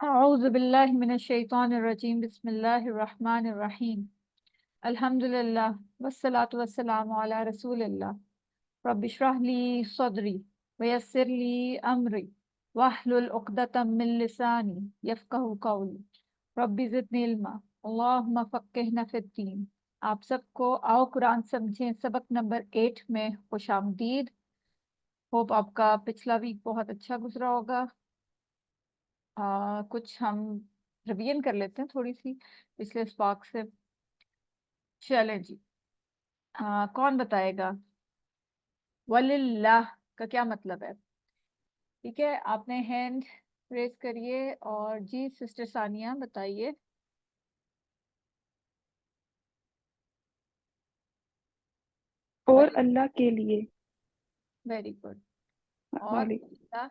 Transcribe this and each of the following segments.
अऊज़ु बिल्लाहि मिनश शैतानिर रजीम बिस्मिल्लाहिर रहमानिर रहीम अल्हम्दुलिल्लाह वस्सलातु वस्सलामु अला रसूलिल्लाह रब्बिश्रह ली सदरी वयस्सिर ली अमरी वाहलुल उक़दतम मिन लिसानी यफ़क़हू क़ौली रब्बि ज़िदनी इल्मा अल्लाहुम्मा फ़क़्क़िहना फ़िद्दीन। आप सबको आओ कुरान समझें सबक नंबर 8 में खुशामदीद। होप आपका पिछला वीक बहुत अच्छा गुजरा होगा। कुछ हम रिवीजन कर लेते हैं थोड़ी सी पिछले स्पार्क से। चलें जी। कौन बताएगा वलिल्लाह का क्या मतलब है? ठीक है, आपने हैंड रेज करिए। और जी सिस्टर सानिया बताइए। और अल्लाह के लिए। Very good. और वाली। अल्लाह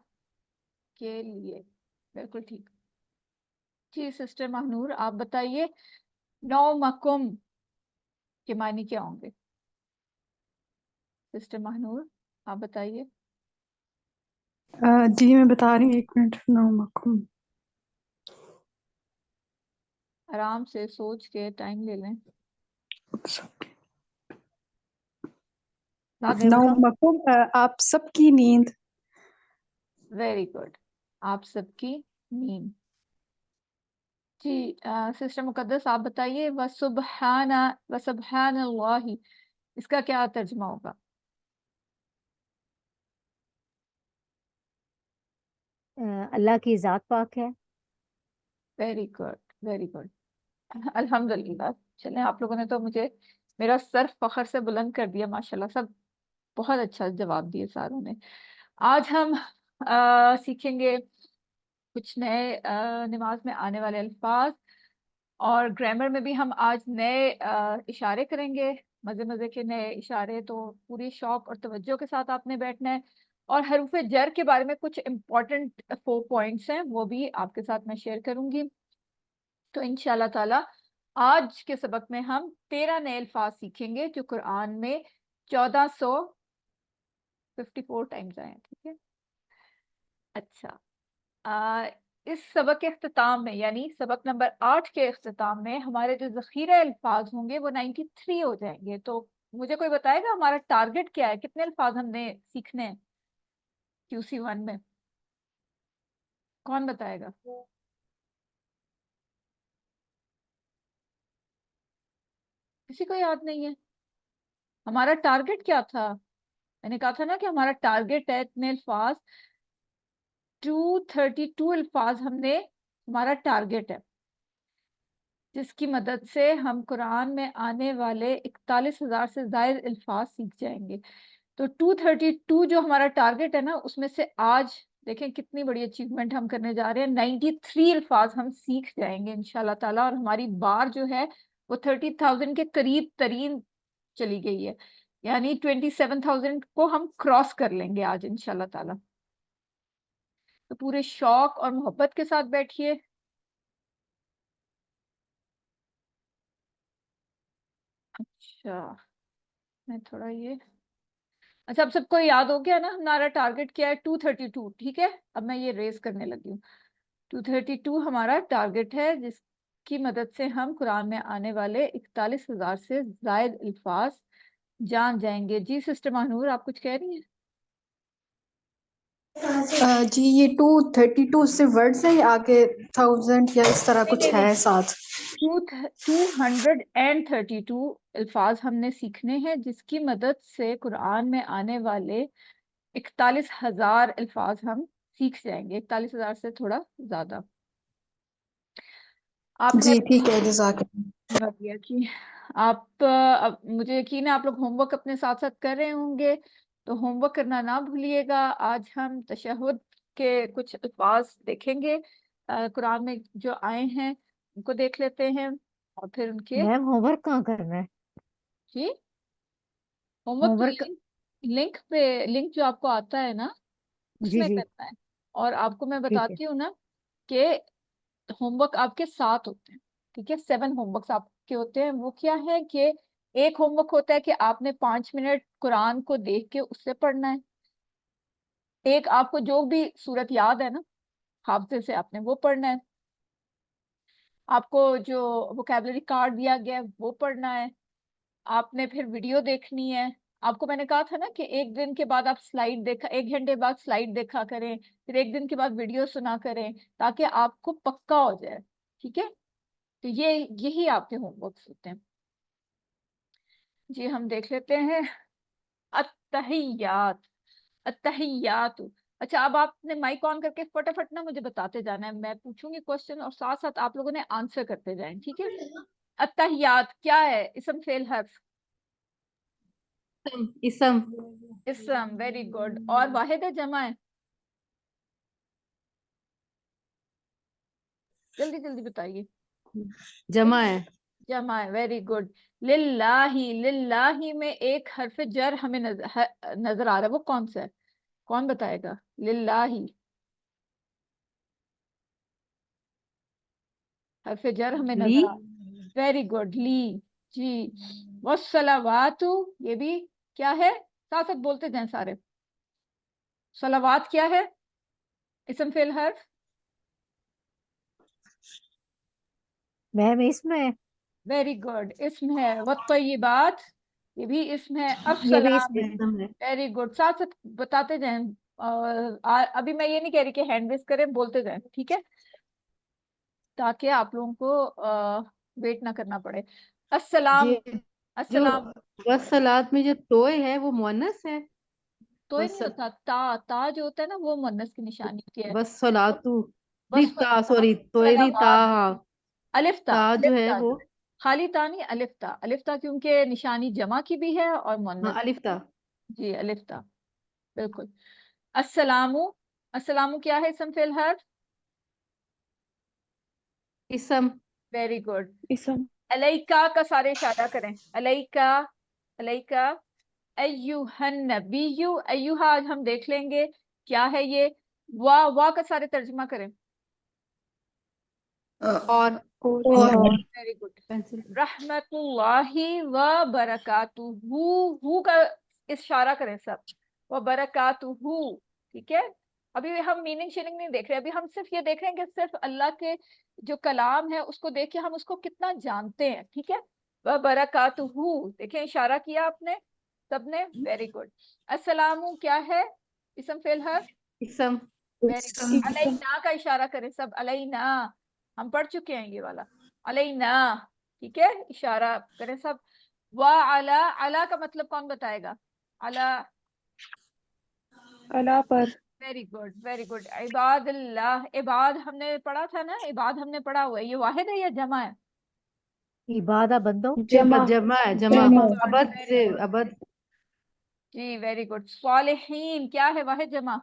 के लिए, बिल्कुल ठीक। जी सिस्टर महनूर आप बताइए नौमकुम के मानी क्या होंगे? सिस्टर महनूर आप बताइए। जी मैं बता रही हूँ, 1 मिनट। नौमकुम। आराम से सोच के टाइम ले लें। साथ बताओ। नौमकुम आप सबकी नींद। वेरी गुड, आप सबकी नींद। जी सिस्टर मुकद्दस आप बताइए वसुब्हानल्लाहि इसका क्या तर्जुमा होगा? अल्लाह की ज़ात पाक है। Very good, very good. अल्हम्दुलिल्लाह। चलें, आप लोगों ने तो मुझे मेरा सर फखर से बुलंद कर दिया माशाल्लाह। सब बहुत अच्छा जवाब दिए सारों ने। आज हम सीखेंगे कुछ नए नमाज में आने वाले अल्फाज। और ग्रामर में भी हम आज नए इशारे करेंगे, मजे मजे के नए इशारे। तो पूरी शौक और तवज्जो के साथ आपने बैठना है। और हरूफ जर के बारे में कुछ इम्पोर्टेंट 4 पॉइंट्स हैं, वो भी आपके साथ मैं शेयर करूंगी। तो इंशाल्लाह ताला आज के सबक में हम 13 नए अल्फाज सीखेंगे जो कुरान में 1454 टाइम्स आए हैं। ठीक है, अच्छा। आ, इस सबक के अख्ताम में यानी सबक नंबर 8 के अख्ताम में हमारे जो जखीरे अल्फाज होंगे वो 93 हो जाएंगे। तो मुझे कोई बताएगा हमारा टारगेट क्या है, कितने अल्फाज हमने सीखने हैं QC1 में? कौन बताएगा? किसी को याद नहीं है? हमारा टारगेट क्या था? मैंने कहा था ना कि हमारा टारगेट है इतने अल्फाज। 232 अल्फाज हमने, हमारा टारगेट है जिसकी मदद से हम कुरान में आने वाले 41,000 से ज्यादा अल्फाज सीख जाएंगे। तो 232 जो हमारा टारगेट है ना, उसमें से आज देखें कितनी बड़ी अचीवमेंट हम करने जा रहे हैं। 93 अल्फाज हम सीख जाएंगे इंशाल्लाह ताला। और हमारी बार जो है वो 30,000 के करीब तरीन चली गई है, यानी 27,000 को हम क्रॉस कर लेंगे आज इंशाल्लाह ताला। तो पूरे शौक और मोहब्बत के साथ बैठिए। अच्छा, मैं थोड़ा ये, अच्छा अब सबको याद हो गया ना हमारा टारगेट क्या है? 232। ठीक है, अब मैं ये रेस करने लगी हूँ। 232 हमारा टारगेट है जिसकी मदद से हम कुरान में आने वाले 41,000 से जायद अल्फाज जान जाएंगे। जी सिस्टर महानूर आप कुछ कह रही हैं? जी ये 232 सिर्फ वर्ड्स है या आगे 1000 या इस तरह नहीं कुछ नहीं है नहीं, साथ? 232 अल्फाज हमने सीखने हैं जिसकी मदद से कुरान में आने वाले 41,000 अल्फाज हम सीख जाएंगे। 41,000 से थोड़ा ज्यादा। आपने जी ठीक है, जज़ाक। बढ़िया जी। आप अब मुझे यकीन है आप लोग होमवर्क अपने साथ साथ कर रहे होंगे, तो होमवर्क करना ना भूलिएगा। आज हम तशहुद के कुछ अल्फाज देखेंगे कुरान में जो आए हैं, उनको देख लेते हैं और फिर उनके। मैम होमवर्क कहाँ करना है? जी, होमवर्क तो होमवर्क। लिंक, लिंक पे, लिंक जो आपको आता है ना जी उसमें जी। करना है। और आपको मैं ठीक है। बताती हूँ ना कि होमवर्क आपके 7 होते हैं। ठीक है, 7 होमवर्क्स आपके होते हैं। वो क्या है कि एक होमवर्क होता है कि आपने 5 मिनट कुरान को देख के उससे पढ़ना है। एक आपको जो भी सूरत याद है ना हाफजे से आपने वो पढ़ना है। आपको जो वोकैबुलरी कार्ड दिया गया है वो पढ़ना है, आपने फिर वीडियो देखनी है। आपको मैंने कहा था ना कि एक दिन के बाद आप स्लाइड देखा, 1 घंटे बाद स्लाइड देखा करें, फिर 1 दिन के बाद वीडियो सुना करें, ताकि आपको पक्का हो जाए। ठीक है, तो यही आपके होमवर्क्स होते हैं जी। हम देख लेते हैं अत्तहियात, अत्तहियात। अच्छा, अब आपने माइक ऑन करके फटाफट ना मुझे बताते जाना है, मैं पूछूंगी क्वेश्चन और साथ साथ आप लोगों ने आंसर करते जाएं, ठीक है। अत्तहियात क्या है? इसम फेल हर्फ। इसम। इसम, वेरी गुड। और वाहिद है जमा है? जल्दी जल्दी बताइए। जमा है। जमा है, वेरी गुड। लिल्लाही, लिल्लाही में एक हर्फ जर हमें नजर आ रहा है, वो कौन सा है? कौन बताएगा? लिल्लाही हर्फ जर हमें ली। नजर आ, वेरी गुड, ली जी। वस्सलावातु, ये भी क्या है? साथ साथ बोलते जाएं सारे। सलावात क्या है? इसम फेल हर्फ। मैम इसमें, वेरी गुड, इसम है। वत्तय्यिबात, ये भी इसम है। ये भी अस्सलाम है, इसमें। इसम है। Very good. साथ साथ बताते जाएं। और अभी मैं ये नहीं कह रही कि हैंड रेस करें, बोलते जाएं, ठीक है, ताकि आप लोगों को वेट ना करना पड़े। अस्सलाम, ये जो अस्सलाम। वसलात में जो तोय है वो मुअन्नस है। तो ये नहीं वस होता, ता ता जो होता है ना, वो मुन्नस की निशानी होती है। वसलातु। नहीं बस ता, सॉरी तोय नहीं ता। सलावात, हाँ, अलिफ ता, ता जो अलिफ है ता, वो। खाली ता नहीं, अलिफ ता। अलिफ ता क्योंकि निशानी जमा की भी है और हाँ, मुन्नस। अलिफ ता। जी, अलिफ ता, बिल्कुल। अस्सलामु, अस्सलामु क्या है? इसम फेल हर्फ। इसम। Very good. इसम। अलैका का सारे इशारा करें। अलैका, अलैका। अय्युहन नबिय्यु, अय्युहा आज हम देख लेंगे क्या है ये। वाह का सारे तर्जुमा करें। और वेरी गुड। पेंसिल। रहमतुल्लाहि व बरकातुहू, हू का इशारा करें सब। व बरकातुहू, ठीक है। अभी हम मीनिंग शीनिंग नहीं देख रहे, अभी हम सिर्फ ये देख रहे हैं कि सिर्फ अल्लाह के जो कलाम है उसको देख के हम उसको कितना जानते हैं, ठीक है। व बरकातुहू, देखें इशारा किया आपने सबने, वेरी गुड। अस्सलामु क्या है? इसम फेल है। इसम। Very good. अलैना का इशारा करें सब, अलैना, हम पढ़ चुके हैं ये वाला। अलैना, ठीक है, इशारा करें सब। वा अला, अला का मतलब कौन बताएगा? अला, अला पर। Very good, very good. इबादल्लाह, इबाद हमने पढ़ा था ना, इबाद हमने पढ़ा हुआ है, ये वाहिद है या जमा है? इबादा बंदो। जमा। जमा है, जमा। अबद वेरी से गुड अबद। जी, वेरी गुड। सालिहीन क्या है? वाहिद जमा?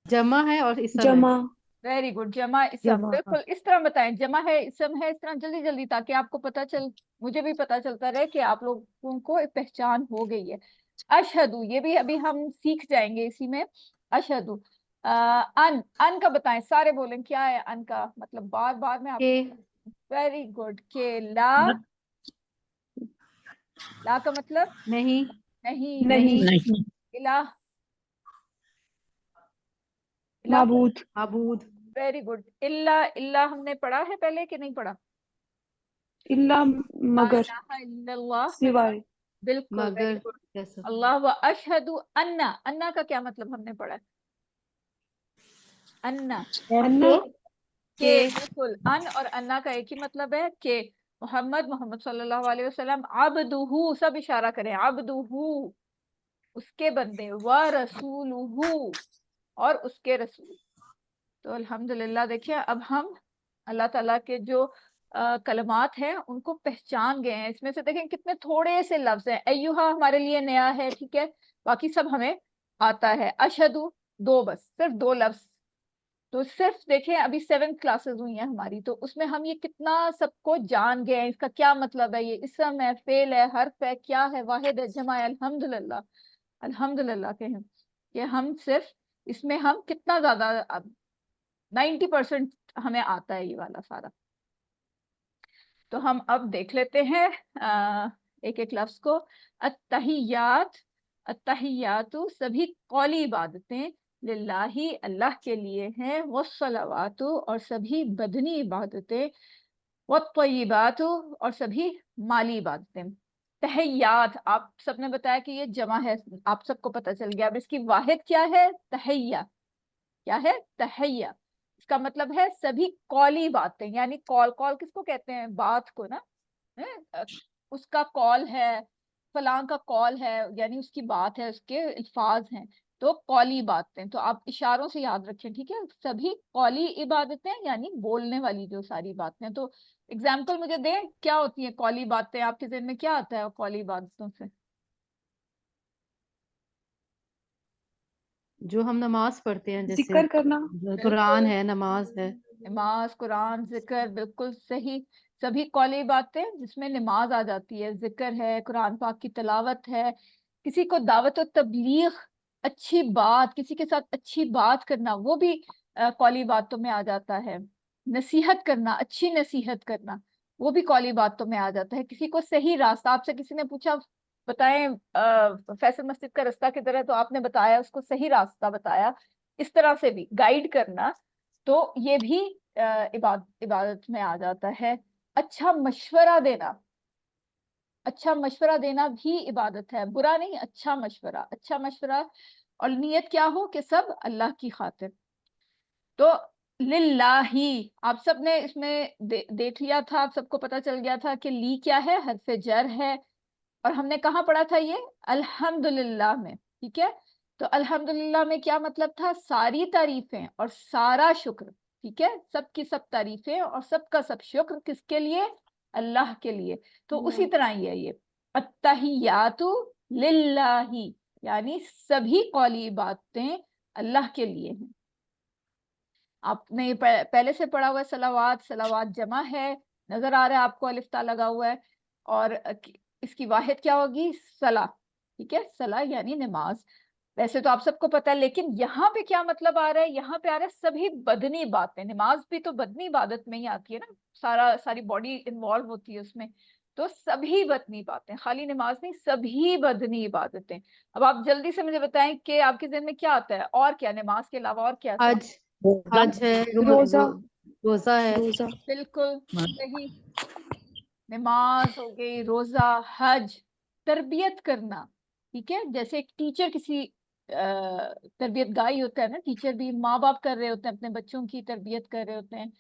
जमा है और इसम है। वेरी गुड, जमा इसम, जमा। बिल्कुल इस तरह बताएं, जमा है इसम है, इस तरह जल्दी जल्दी, ताकि आपको पता चल, मुझे भी पता चलता रहे कि आप लोगों को एक पहचान हो गई है। अशहदु, ये भी अभी हम सीख जाएंगे इसी में। अशहदु। अन का बताएं, सारे बोलें क्या है अन का मतलब, बार बार में के। आपको। Very good. के ला, ला का मतलब नहीं। नहीं, नहीं। इलाह, इलाह। माबूद। माबूद। Very good. इल्ला, इल्ला हमने पढ़ा है पहले कि नहीं पढ़ा? इल्ला। ला मगर। इलाहा इल्लल्लाह, सिवाय। बिल्कुल, वेरी मगर गुड। जैसा। अल्लाह व अशहदु अन्ना, अन्ना का क्या मतलब हमने पढ़ा है? अन्ना, अन्ना। के। के, बिल्कुल। अन और अन्ना का एक ही मतलब है, के। मोहम्मद, मोहम्मद सल्लल्लाहु अलैहि वसल्लम। अब्दुहू, सब इशारा करें, अब्दुहू, उसके बंदे। व रसूलुहू, और उसके रसूल। तो अल्हम्दुलिल्लाह, देखिए अब हम अल्लाह ताला के जो कलमात हैं उनको पहचान गए हैं। इसमें से देखें कितने थोड़े से लफ्ज हैं। अय्युहा हमारे लिए नया है, ठीक है, बाकी सब हमें आता है। अशहदु, दो, बस सिर्फ दो लफ्ज। तो सिर्फ देखें अभी 7 क्लासेस हुई हैं हमारी, तो उसमें हम ये कितना सबको जान गए हैं, इसका क्या मतलब है, ये इसम है, फेल है, हर्फ है, क्या है, वाहिद है, जमा है। अल्हम्दुलिल्लाह, अल्हम्दुलिल्लाह के हैं कि हम सिर्फ इसमें हम कितना ज्यादा 90% हमें आता है ये वाला सारा। तो हम अब देख लेते हैं एक एक लफ्ज को। अत्तहियात, अत्तहियातु सभी कौली इबादतें, लिल्लाही अल्लाह के लिए हैं। वस्सलावातु और सभी बदनी इबादतें वत्तय्यिबातु, और सभी माली इबादतें। तहय्यात, आप सबने बताया कि ये जमा है, आप सबको पता चल गया। अब इसकी वाहिद क्या है? तहय्या। क्या है? तहय्या। इसका मतलब है सभी कौली बातें, यानी कॉल, कॉल किसको कहते हैं? बात को ना। है? उसका कॉल है, फलां का कॉल है, यानी उसकी बात है, उसके अल्फाज हैं, तो कौली बातें। तो आप इशारों से याद रखें, ठीक है? सभी कौली इबादतें, यानी बोलने वाली जो सारी बातें। तो एग्जाम्पल मुझे दें, क्या होती है कौली बातें? आपके ज़हन में क्या आता है कौली बातों से? जो हम नमाज पढ़ते हैं, जैसे जिक्र करना। कुरान है, नमाज है। नमाज, कुरान, जिक्र, बिल्कुल सही। सभी कौली बातें जिसमें नमाज आ जाती है, जिक्र है, कुरान पाक की तिलावत है, किसी को दावत और तबलीग, अच्छी बात, किसी के साथ अच्छी बात करना, वो भी कौली बातों में आ जाता है। नसीहत करना, अच्छी नसीहत करना, वो भी कौली बातों में आ जाता है। किसी को सही रास्ता, आपसे किसी ने पूछा बताएं फैसल मस्जिद का रास्ता किधर है, तो आपने बताया, उसको सही रास्ता बताया। इस तरह से भी गाइड करना, तो ये भी इबादत में आ जाता है। अच्छा मशवरा देना, अच्छा मशवरा देना भी इबादत है। बुरा नहीं, अच्छा मशवरा, अच्छा मशवरा। और नियत क्या हो कि सब अल्लाह की खातिर। तो लिल्लाही, आप सब ने इसमें देख लिया था, आप सबको पता चल गया था कि ली क्या है? हर्फ जर है। और हमने कहाँ पढ़ा था ये? अल्हम्दुलिल्लाह में, ठीक है? तो अल्हम्दुलिल्लाह में क्या मतलब था? सारी तारीफें और सारा शुक्र, ठीक है? सबकी सब तारीफें और सबका सब शुक्र किसके लिए? अल्लाह के लिए। तो उसी तरह ही है ये अत्तहियातु लिल्लाही, यानी सभी कौली बातें अल्लाह के लिए हैं। आपने ये पहले से पढ़ा हुआ है सलावात, सलावात जमा है, नजर आ रहा है आपको, अलिफ ता लगा हुआ है। और इसकी वाहिद क्या होगी? सला, ठीक है? सला यानी नमाज। वैसे तो आप सबको पता है, लेकिन यहाँ पे क्या मतलब आ रहा है? यहाँ पे आ रहा है सभी बदनी बातें। नमाज भी तो बदनी इबादत में ही आती है ना, सारी बॉडी इन्वॉल्व होती है उसमें। तो सभी बदनी बातें, खाली नमाज नहीं, सभी बदनी इबादतें। अब आप जल्दी से मुझे बताएं कि आपके ज़हन में क्या आता है, और क्या नमाज के अलावा और क्या? हज, हज है, रोजा। रोजा है। रोजा। बिल्कुल सही। नमाज हो गई, रोजा, हज, तरबियत करना, ठीक है? जैसे एक टीचर किसी तरबियत गाई होता है ना, टीचर भी, माँ बाप कर रहे होते हैं, अपने बच्चों की तरबियत कर रहे होते हैं।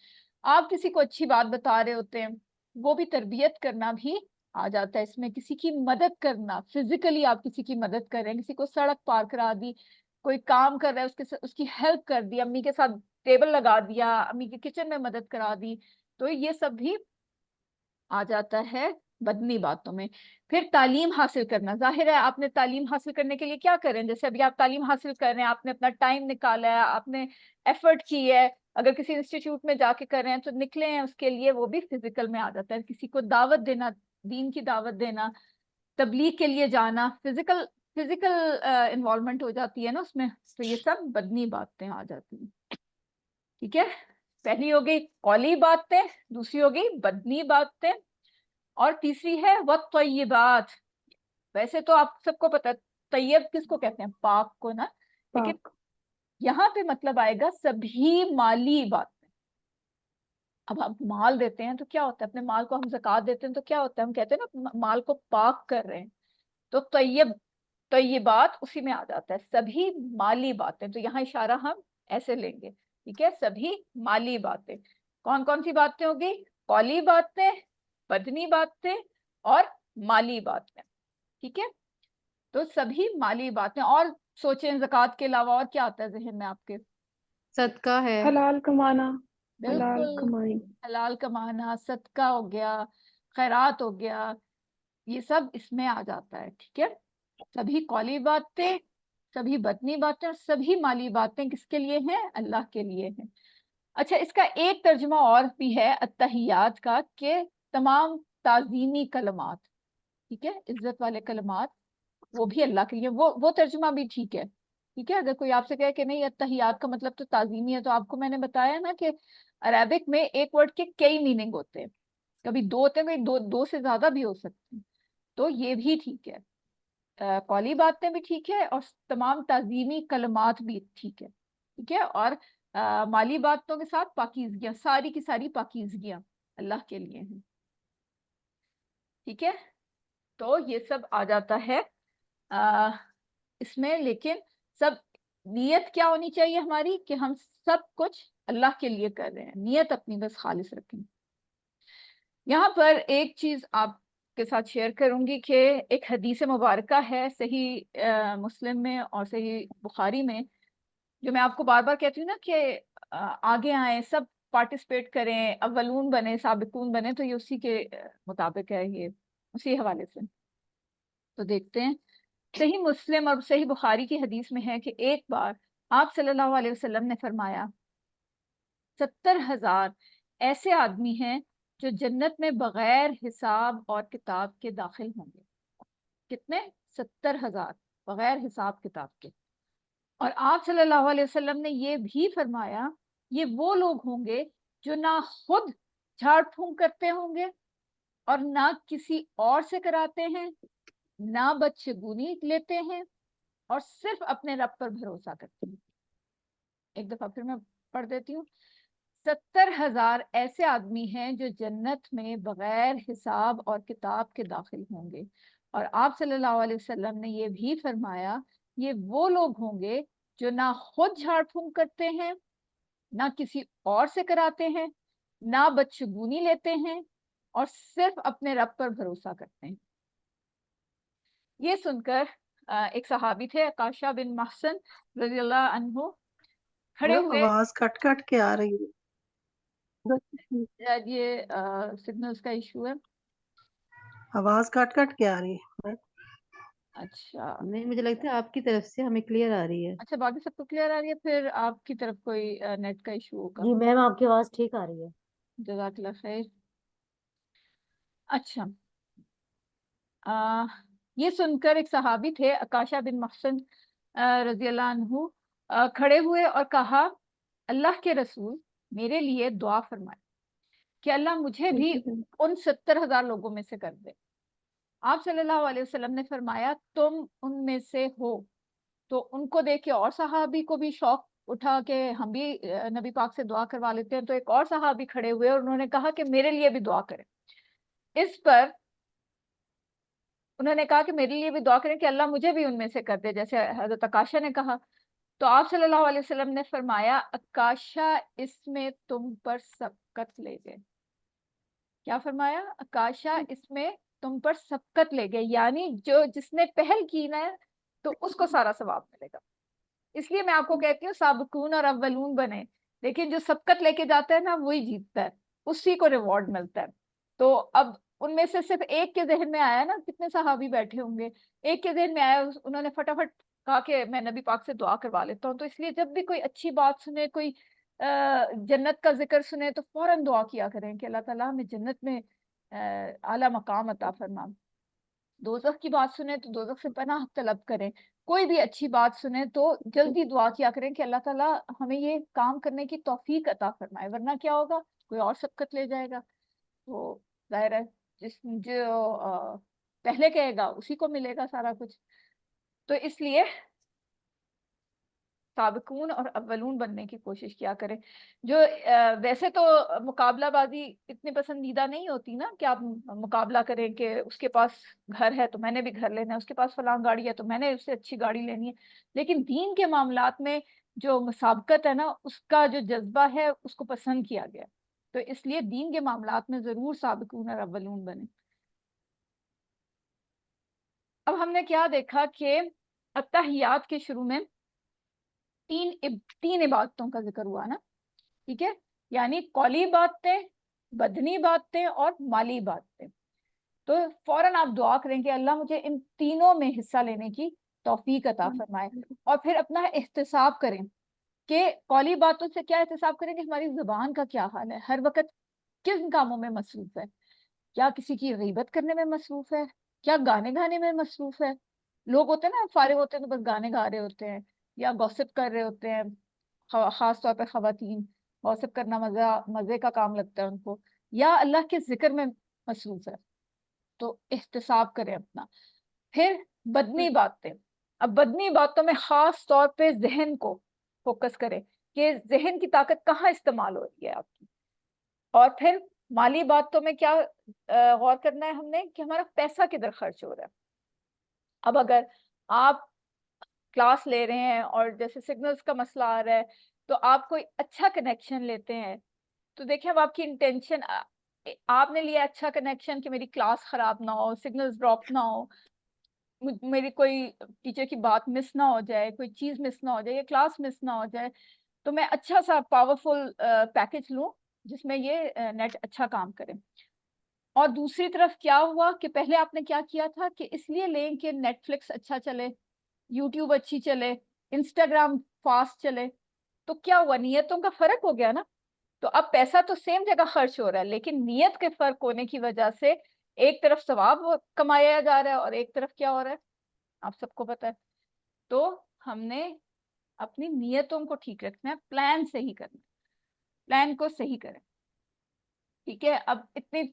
आप किसी को अच्छी बात बता रहे होते हैं, वो भी तरबियत करना भी आ जाता है इसमें। किसी की मदद करना, फिजिकली आप किसी की मदद कर रहे हैं, किसी को सड़क पार करा दी, कोई काम कर रहा है, उसकी हेल्प कर दी, अम्मी के साथ टेबल लगा दिया, अम्मी के किचन में मदद करा दी, तो ये सब भी आ जाता है बदनी बातों में। फिर तालीम हासिल करना, जाहिर है आपने तालीम हासिल करने के लिए क्या करें? जैसे अभी आप तालीम हासिल कर रहे हैं, आपने अपना टाइम निकाला है, आपने एफर्ट की है। अगर किसी इंस्टीट्यूट में जाके कर रहे हैं तो निकले हैं उसके लिए, वो भी फिजिकल में आ जाता है। किसी को दावत देना, दीन की दावत देना, तबलीग के लिए जाना, फिजिकल फिजिकल इन्वॉल्वमेंट हो जाती है ना उसमें। तो ये सब बदनी बातें आ जाती हैं, ठीक है? पहली हो गई कौली बातें, दूसरी हो गई बदनी बातें, और तीसरी है वत्तय्यिबात। वैसे तो आप सबको पता है तैयब किसको कहते हैं? पाक को ना। लेकिन पाक। यहाँ पे मतलब आएगा सभी माली बातें। अब आप माल देते हैं तो क्या होता है? अपने माल को हम ज़कात देते हैं तो क्या होता है? हम कहते हैं ना माल को पाक कर रहे हैं। तो तय्यबात उसी में आ जाता है, सभी माली बातें। तो यहाँ इशारा हम ऐसे लेंगे, ठीक है? सभी माली बातें। कौन कौन सी बातें होगी? कौली बातें, बदनी बातें और माली बातें, ठीक है? तो सभी माली बातें। और सोचें ज़कात के अलावा और क्या आता है जहन में आपके? सदका है। हलाल कमाना। हलाल बिल्कुल, कमाई। हलाल कमाना, सदका हो गया, खैरात हो गया, ये सब इसमें आ जाता है, ठीक है? सभी कौली बातें, सभी बदनी बातें और सभी माली बातें किसके लिए हैं? अल्लाह के लिए हैं। अच्छा, इसका एक तर्जुमा और भी है अत्तहियात का, कि तमाम ताजीमी कलमात, ठीक है? इज्जत वाले कलमात, वो भी अल्लाह के लिए। वो तर्जुमा भी ठीक है, ठीक है? अगर कोई आपसे कहे कि नहीं अत्तहियात का मतलब तो ताजीमी है, तो आपको मैंने बताया ना कि अरेबिक में एक वर्ड के कई मीनिंग होते हैं, कभी दो होते हैं, कभी दो से ज्यादा भी हो सकते हैं। तो ये भी ठीक है, कौली बातें भी ठीक है और तमाम ताजीमी कलमात भी ठीक है, ठीक है? और माली बातों के साथ पाकीज़गियाँ, सारी की सारी पाकीज़गियाँ, अल्लाह के लिए हैं। ठीक है, तो ये सब आ जाता है इसमें। लेकिन सब नियत क्या होनी चाहिए हमारी, कि हम सब कुछ अल्लाह के लिए कर रहे हैं, नियत अपनी बस खालिस रखें। यहाँ पर एक चीज आपके साथ शेयर करूंगी कि एक हदीस मुबारका है सही मुस्लिम में और सही बुखारी में, जो मैं आपको बार बार कहती हूँ ना कि आगे आए, सब पार्टिसिपेट करें, अव्वलून बने, साबिकून बने, तो ये उसी के मुताबिक है, ये उसी हवाले से। तो देखते हैं, सही मुस्लिम और सही बुखारी की हदीस में है कि एक बार आप सल्लल्लाहु अलैहि वसल्लम ने फरमाया, 70,000 ऐसे आदमी हैं जो जन्नत में बगैर हिसाब और किताब के दाखिल होंगे। कितने? 70,000 बगैर हिसाब किताब के। और आप सल्लल्लाहु अलैहि वसल्लम ने ये भी फरमाया, ये वो लोग होंगे जो ना खुद झाड़ फूंक करते होंगे और ना किसी और से कराते हैं, ना बदशगुनी लेते हैं, और सिर्फ अपने रब पर भरोसा करते हैं। एक दफा फिर मैं पढ़ देती हूँ। 70,000 ऐसे आदमी हैं जो जन्नत में बगैर हिसाब और किताब के दाखिल होंगे। और आप सल्लल्लाहु अलैहि वसल्लम ने ये भी फरमाया, ये वो लोग होंगे जो ना खुद झाड़ फूंक करते हैं, ना किसी और से कराते हैं, ना बदशगुनी लेते हैं, और सिर्फ अपने रब पर भरोसा करते हैं। ये सुनकर एक सहाबी थे, अकाशा बिन महसन रज़ियल्लाहु अन्हु, खड़े हुए। आवाज कट कट के आ रही है। शायद ये सिग्नल्स का इशू है। आवाज कट कट के आ रही है। अच्छा नहीं, मुझे लगता है आपकी तरफ से हमें क्लियर आ रही है। अच्छा, बाकी सबको क्लियर आ रही है, फिर आपकी तरफ कोई नेट का इशू होगा। जी मैम आपकी आवाज ठीक आ रही है। जज़ाकल्लाह खैर। अच्छा, आ, ये सुनकर एक सहाबी थे, अकाशा बिन महसन रज़ियल्लाहु अन्हु, खड़े हुए और कहा, अल्लाह के रसूल, मेरे लिए दुआ फरमाए कि अल्लाह मुझे भी उन 70,000 लोगों में से कर दे। आप सल्लल्लाहु अलैहि वसल्लम ने फरमाया, तुम उनमें से हो। तो उनको देख के और सहाबी को भी शौक उठा कि हम भी नबी पाक से दुआ करवा लेते हैं। तो एक और सहाबी खड़े हुए और उन्होंने कहा कि मेरे लिए भी दुआ करें। इस पर उन्होंने कहा कि मेरे लिए भी दुआ करें कि अल्लाह मुझे भी उनमें से कर दे, जैसे हजरत अकाशा ने कहा। तो आप सल्लल्लाहु अलैहि वसल्लम ने फरमाया, अकाशा इसमें तुम पर सबकत ले गए। क्या फरमाया? अकाशा इसमें तुम पर सबकत ले गए, यानी जो जिसने पहल की ना, तो उसको सारा सवाब मिलेगा। इसलिए मैं आपको कहती हूँ साबिकून और अव्वलून बने, लेकिन जो सबकत लेके जाता है ना, वही जीतता है, उसी को रिवॉर्ड मिलता है। तो अब उनमें से सिर्फ एक के जहन में आया ना, कितने सहाबी बैठे होंगे, एक के जहन में आया, उन्होंने फटाफट कहा कि मैं नबी पाक से दुआ करवा लेता हूँ। तो इसलिए जब भी कोई अच्छी बात सुने, कोई जन्नत का जिक्र सुने, तो फौरन दुआ किया करें कि अल्लाह ताला हमें जन्नत में आला मकाम अता फरमा। दोजख की बात सुने तो दोजख से पनाह तलब करें। कोई भी अच्छी बात सुने तो जल्दी दुआ किया करें कि अल्लाह ताला हमें ये काम करने की तौफीक अता फरमाए, वरना क्या होगा, कोई और सबकत ले जाएगा। तो जाहिर है जो पहले कहेगा उसी को मिलेगा सारा कुछ। तो इसलिए साबिकून और अव्वलून बनने की कोशिश किया करें। जो वैसे तो मुकाबलाबाजी इतनी पसंदीदा नहीं होती ना, कि आप मुकाबला करें कि उसके पास घर है तो मैंने भी घर लेना है, उसके पास फलां गाड़ी है तो मैंने उससे अच्छी गाड़ी लेनी है। लेकिन दीन के मामलात में जो मुसाबकत है ना, उसका जो जज्बा है उसको पसंद किया गया। तो इसलिए दीन के मामलात में जरूर साबिकून और अव्वलून बने। अब हमने क्या देखा कि अत्तहियात के शुरू में तीन इबादतों का जिक्र हुआ ना, ठीक है, यानी कौली बातें, बदनी बातें और माली बातें। तो फौरन आप दुआ करें कि अल्लाह मुझे इन तीनों में हिस्सा लेने की तौफीक अता फरमाए। और फिर अपना एहतिसाब करें कि कौली बातों से क्या एहतिसाब करें कि हमारी जुबान का क्या हाल है, हर वक्त किन कामों में मसरूफ है। क्या किसी की गीबत करने में मसरूफ है, क्या गाने गाने में मसरूफ है। लोग होते हैं ना, फारिग होते हैं तो बस गाने गा रहे होते हैं या गॉसिप कर रहे होते हैं। खास तौर पे खवातीन, गॉसिप करना मजे का काम लगता है उनको, या अल्लाह के जिक्र में मसरूफ है। तो एहतिसाब करें अपना। फिर बदनी बातें। अब बदनी बातों में खास तौर पे जहन को फोकस करें कि जहन की ताकत कहाँ इस्तेमाल हो रही है आपकी। और फिर माली बातों में क्या गौर करना है हमने कि हमारा पैसा किधर खर्च हो रहा है। अब अगर आप क्लास ले रहे हैं और जैसे सिग्नल्स का मसला आ रहा है, तो आप कोई अच्छा कनेक्शन लेते हैं, तो देखिए अब आपकी इंटेंशन, आपने लिया अच्छा कनेक्शन कि मेरी क्लास खराब ना हो, सिग्नल्स ड्रॉप ना हो, मेरी कोई टीचर की बात मिस ना हो जाए, कोई चीज मिस ना हो जाए, या क्लास मिस ना हो जाए, तो मैं अच्छा सा पावरफुल पैकेज लूं जिसमें ये नेट अच्छा काम करे। और दूसरी तरफ क्या हुआ कि पहले आपने क्या किया था कि इसलिए लें कि नेटफ्लिक्स अच्छा चले, यूट्यूब अच्छी चले, इंस्टाग्राम फास्ट चले, तो क्या हुआ, नियतों का फर्क हो गया ना। तो अब पैसा तो सेम जगह खर्च हो रहा है, लेकिन नियत के फर्क होने की वजह से एक तरफ सवाब कमाया जा रहा है और एक तरफ क्या हो रहा है, आप सबको पता है। तो हमने अपनी नियतों को ठीक रखना है, प्लान सही करना है, प्लान को सही करें। ठीक है, अब इतनी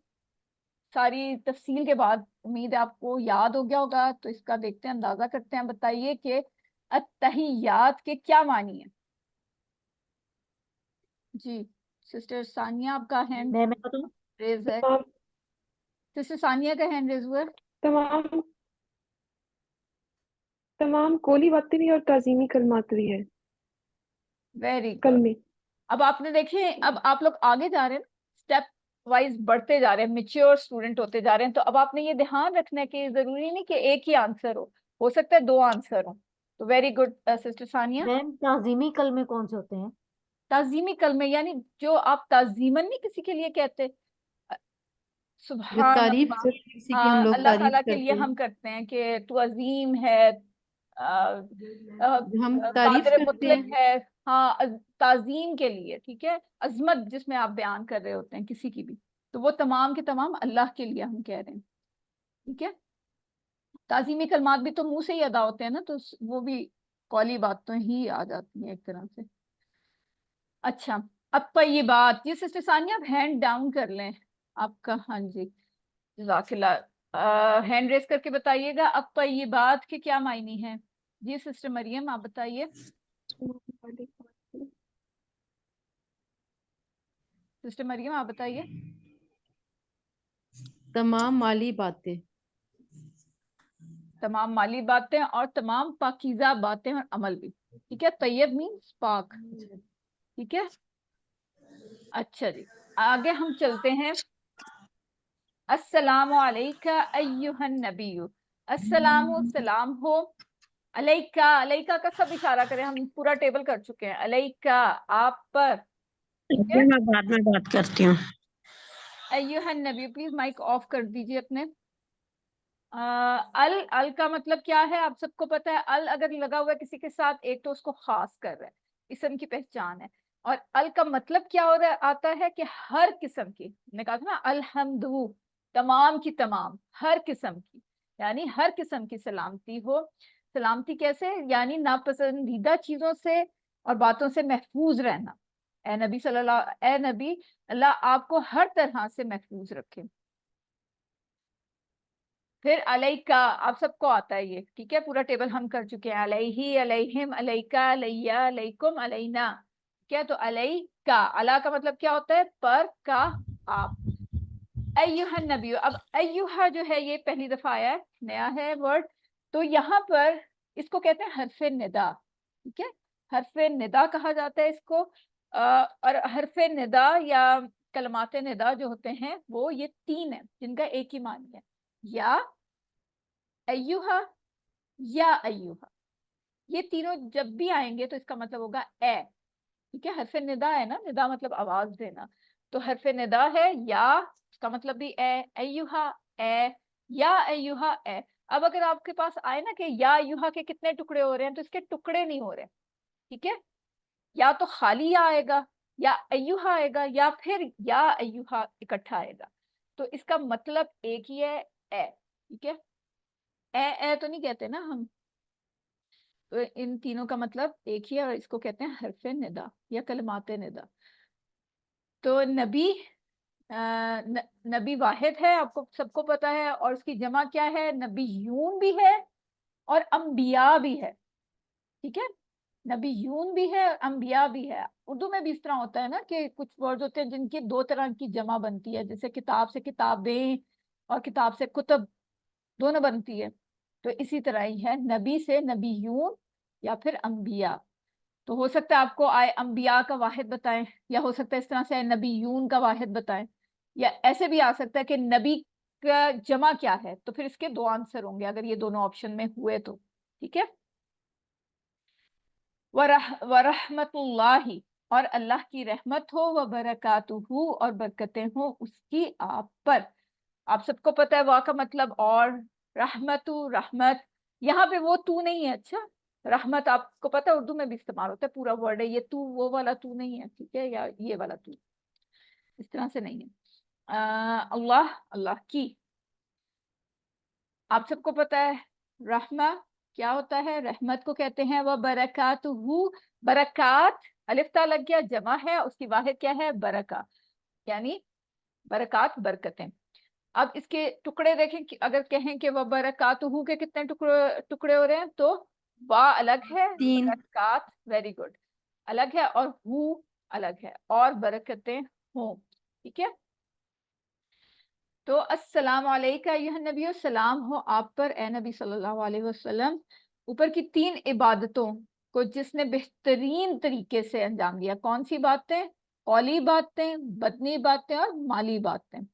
सारी तफसील के बाद उम्मीद है आपको याद हो गया होगा, तो इसका देखते हैं, अंदाजा करते हैं। बताइए कि अत्तहियात के क्या मानी है। जी सिस्टर सानिया, आपका हैंड मैं बताऊं? रेज है। तमाम सिस्टर सानिया का हैंड रेज हुआ है। तमाम तमाम कौली बातें भी और ताजीमी कलमात भी है वेरी गुड। कलमे। अब आपने देखे, अब आप लोग आगे जा रहे हैं, स्टेप वाइज बढ़ते जा रहे हैं, मेच्योर स्टूडेंट होते जा रहे हैं। तो अब आपने ये ध्यान रखना है कि जरूरी नहीं कि एक ही आंसर हो सकता है दो आंसर हो। तो very good sister Sania. Ma'am ताजीमी कलमे कौन से होते हैं? ताजीमी कलमे यानी जो आप ताजीमन नहीं किसी के लिए कहते, अ, जो सुभान तारीफ अल्लाह, करते हैं, किसी की हम हाँ लोग अल्लाह तारीफ ताला के लिए करते हैं, हम करते हैं कि तू अजीम है, जो हम तारीफ कादिर करते मुतलक हैं। है। हाँ ताजीम के लिए, ठीक है, अजमत जिसमें आप बयान कर रहे होते हैं किसी की भी, तो वो तमाम के तमाम अल्लाह के लिए हम कह रहे हैं। ठीक है, ताजीमी कलमात भी तो मुंह से ही अदा होते हैं ना, तो वो भी कौली बातें ही आ जाती हैं एक तरह से। अच्छा, अब तय्यबात, ये सिस्टर सानिया आप हैंड डाउन कर लें आपका। हाँ जी, जज़ाकिल्लाह, हैंड रेस करके बताइएगा अब तय्यबात के क्या मायने हैं। जी सिस्टर मरियम आप बताइए। सिस्टर मरियम आप बताइए। तमाम माली बातें। तमाम माली बातें और तमाम पाकीज़ा बातें और अमल भी। ठीक है, तैयब मीन्स पाक। ठीक है, अच्छा जी, आगे हम चलते हैं। अस्सलामु अलैका अय्युहन नबिय्यु, अस्सलामु सलाम हो, अलैका, अलैका का सब इशारा करें, हम पूरा टेबल कर चुके हैं, अलैका आप पर। ठीक है, मैं बाद में बात करती हूँ। अय्युहन नबी, प्लीज माइक ऑफ कर दीजिए अपने। अल, अल का मतलब क्या है आप सबको पता है। अल अगर लगा हुआ है किसी के साथ, एक तो उसको खास कर रहा है, इसम की पहचान है। और अल का मतलब क्या हो रहा है, आता है कि हर किस्म की, मैंने कहा था ना अल्हम्दु, तमाम की तमाम, हर किस्म की, यानी हर किस्म की सलामती हो। सलामती कैसे, यानी नापसंदीदा चीजों से और बातों से महफूज रहना। ए नबी सल्लल्लाहु, ए नबी, अल्लाह आपको हर तरह से महफूज रखे। फिर अलैका, आप सबको आता है ये, ठीक है, पूरा टेबल हम कर चुके हैं। अलैहि, अलैहिम, अलैका, अलैया, अलैकुम, अलैना। क्या, तो अलैका, अला का मतलब क्या होता है, पर का, आप। अय्युहन नबी, अब अय्युहा जो है ये पहली दफा आया है, नया है वर्ड। तो यहाँ पर इसको कहते हैं हरफे निदा। ठीक है, हरफे निदा कहा जाता है इसको। और हरफे निदा या कलमाते निदा जो होते हैं वो ये तीन है, जिनका एक ही मानी है, या अय्युहा या अय्युहा। ये तीनों जब भी आएंगे तो इसका मतलब होगा ए। ठीक है, हरफे निदा है ना, निदा मतलब आवाज देना, तो हरफे निदा है या, इसका मतलब भी ए, अय्युहा ए, या अय्युहा ए। अब अगर आपके पास आए ना कि या अय्युहा के कितने टुकड़े हो रहे हैं, तो इसके टुकड़े नहीं हो रहे। ठीक है, या तो खाली या आएगा, या अय्युहा आएगा, या फिर या अय्युहा इकट्ठा आएगा। तो इसका मतलब एक ही है, ए। ठीक है, ए तो नहीं कहते ना हम, तो इन तीनों का मतलब एक ही है, और इसको कहते हैं हरफे निदा या कलमाते निदा। तो नबी, नबी वाहिद है, आपको सबको पता है, और उसकी जमा क्या है, नबीयून भी है और अंबिया भी है। ठीक है, नबीयून भी है, अंबिया भी है। उर्दू में भी इस तरह होता है ना कि कुछ वर्ड होते हैं जिनकी दो तरह की जमा बनती है, जैसे किताब से किताबें और किताब से कुतब दोनों बनती है। तो इसी तरह ही है, नबी से नबीयून या फिर अंबिया। तो हो सकता है आपको आए अंबिया का वाहिद बताएं, या हो सकता है इस तरह से आए नबीयून का वाहिद बताएं, या ऐसे भी आ सकता है कि नबी का जमा क्या है। तो फिर इसके दो आंसर होंगे अगर ये दोनों ऑप्शन में हुए तो। ठीक है। वरहमतुल्लाहि, और अल्लाह की रहमत हो, व बरकातुहू, और बरकतें हो उसकी आप पर। आप सबको पता है वाह का मतलब और, रहमतु रहमत, यहाँ पे वो तू नहीं है। अच्छा, रहमत आपको पता है उर्दू में भी इस्तेमाल होता है, पूरा वर्ड है ये, तू वो वाला तू नहीं है, ठीक है, या ये वाला तू, इस तरह से नहीं है। अल्लाह, अल्लाह की। आप सबको पता है रहमा क्या होता है, रहमत को कहते हैं। वह बरकातुहू, बरकात अलिफ ता लग गया, जमा है, उसकी वाहिद क्या है, बरका, यानी बरकात बरकतें। अब इसके टुकड़े देखें कि अगर कहें कि वह बरकातुहू के कितने टुकड़े टुकड़े हो रहे हैं, तो वाह अलग है, 3। बरकात वेरी गुड अलग है, और हु अलग है, और बरकतें हों। ठीक है। तो अस्सलाम वालेका अय्युहा नबी, सलाम हो आप पर ए नबी सल्लल्लाहु अलैहि वसल्लम। ऊपर की 3 इबादतों को जिसने बेहतरीन तरीके से अंजाम दिया, कौन सी बातें, कौली बातें, बदनी बातें और माली बातें।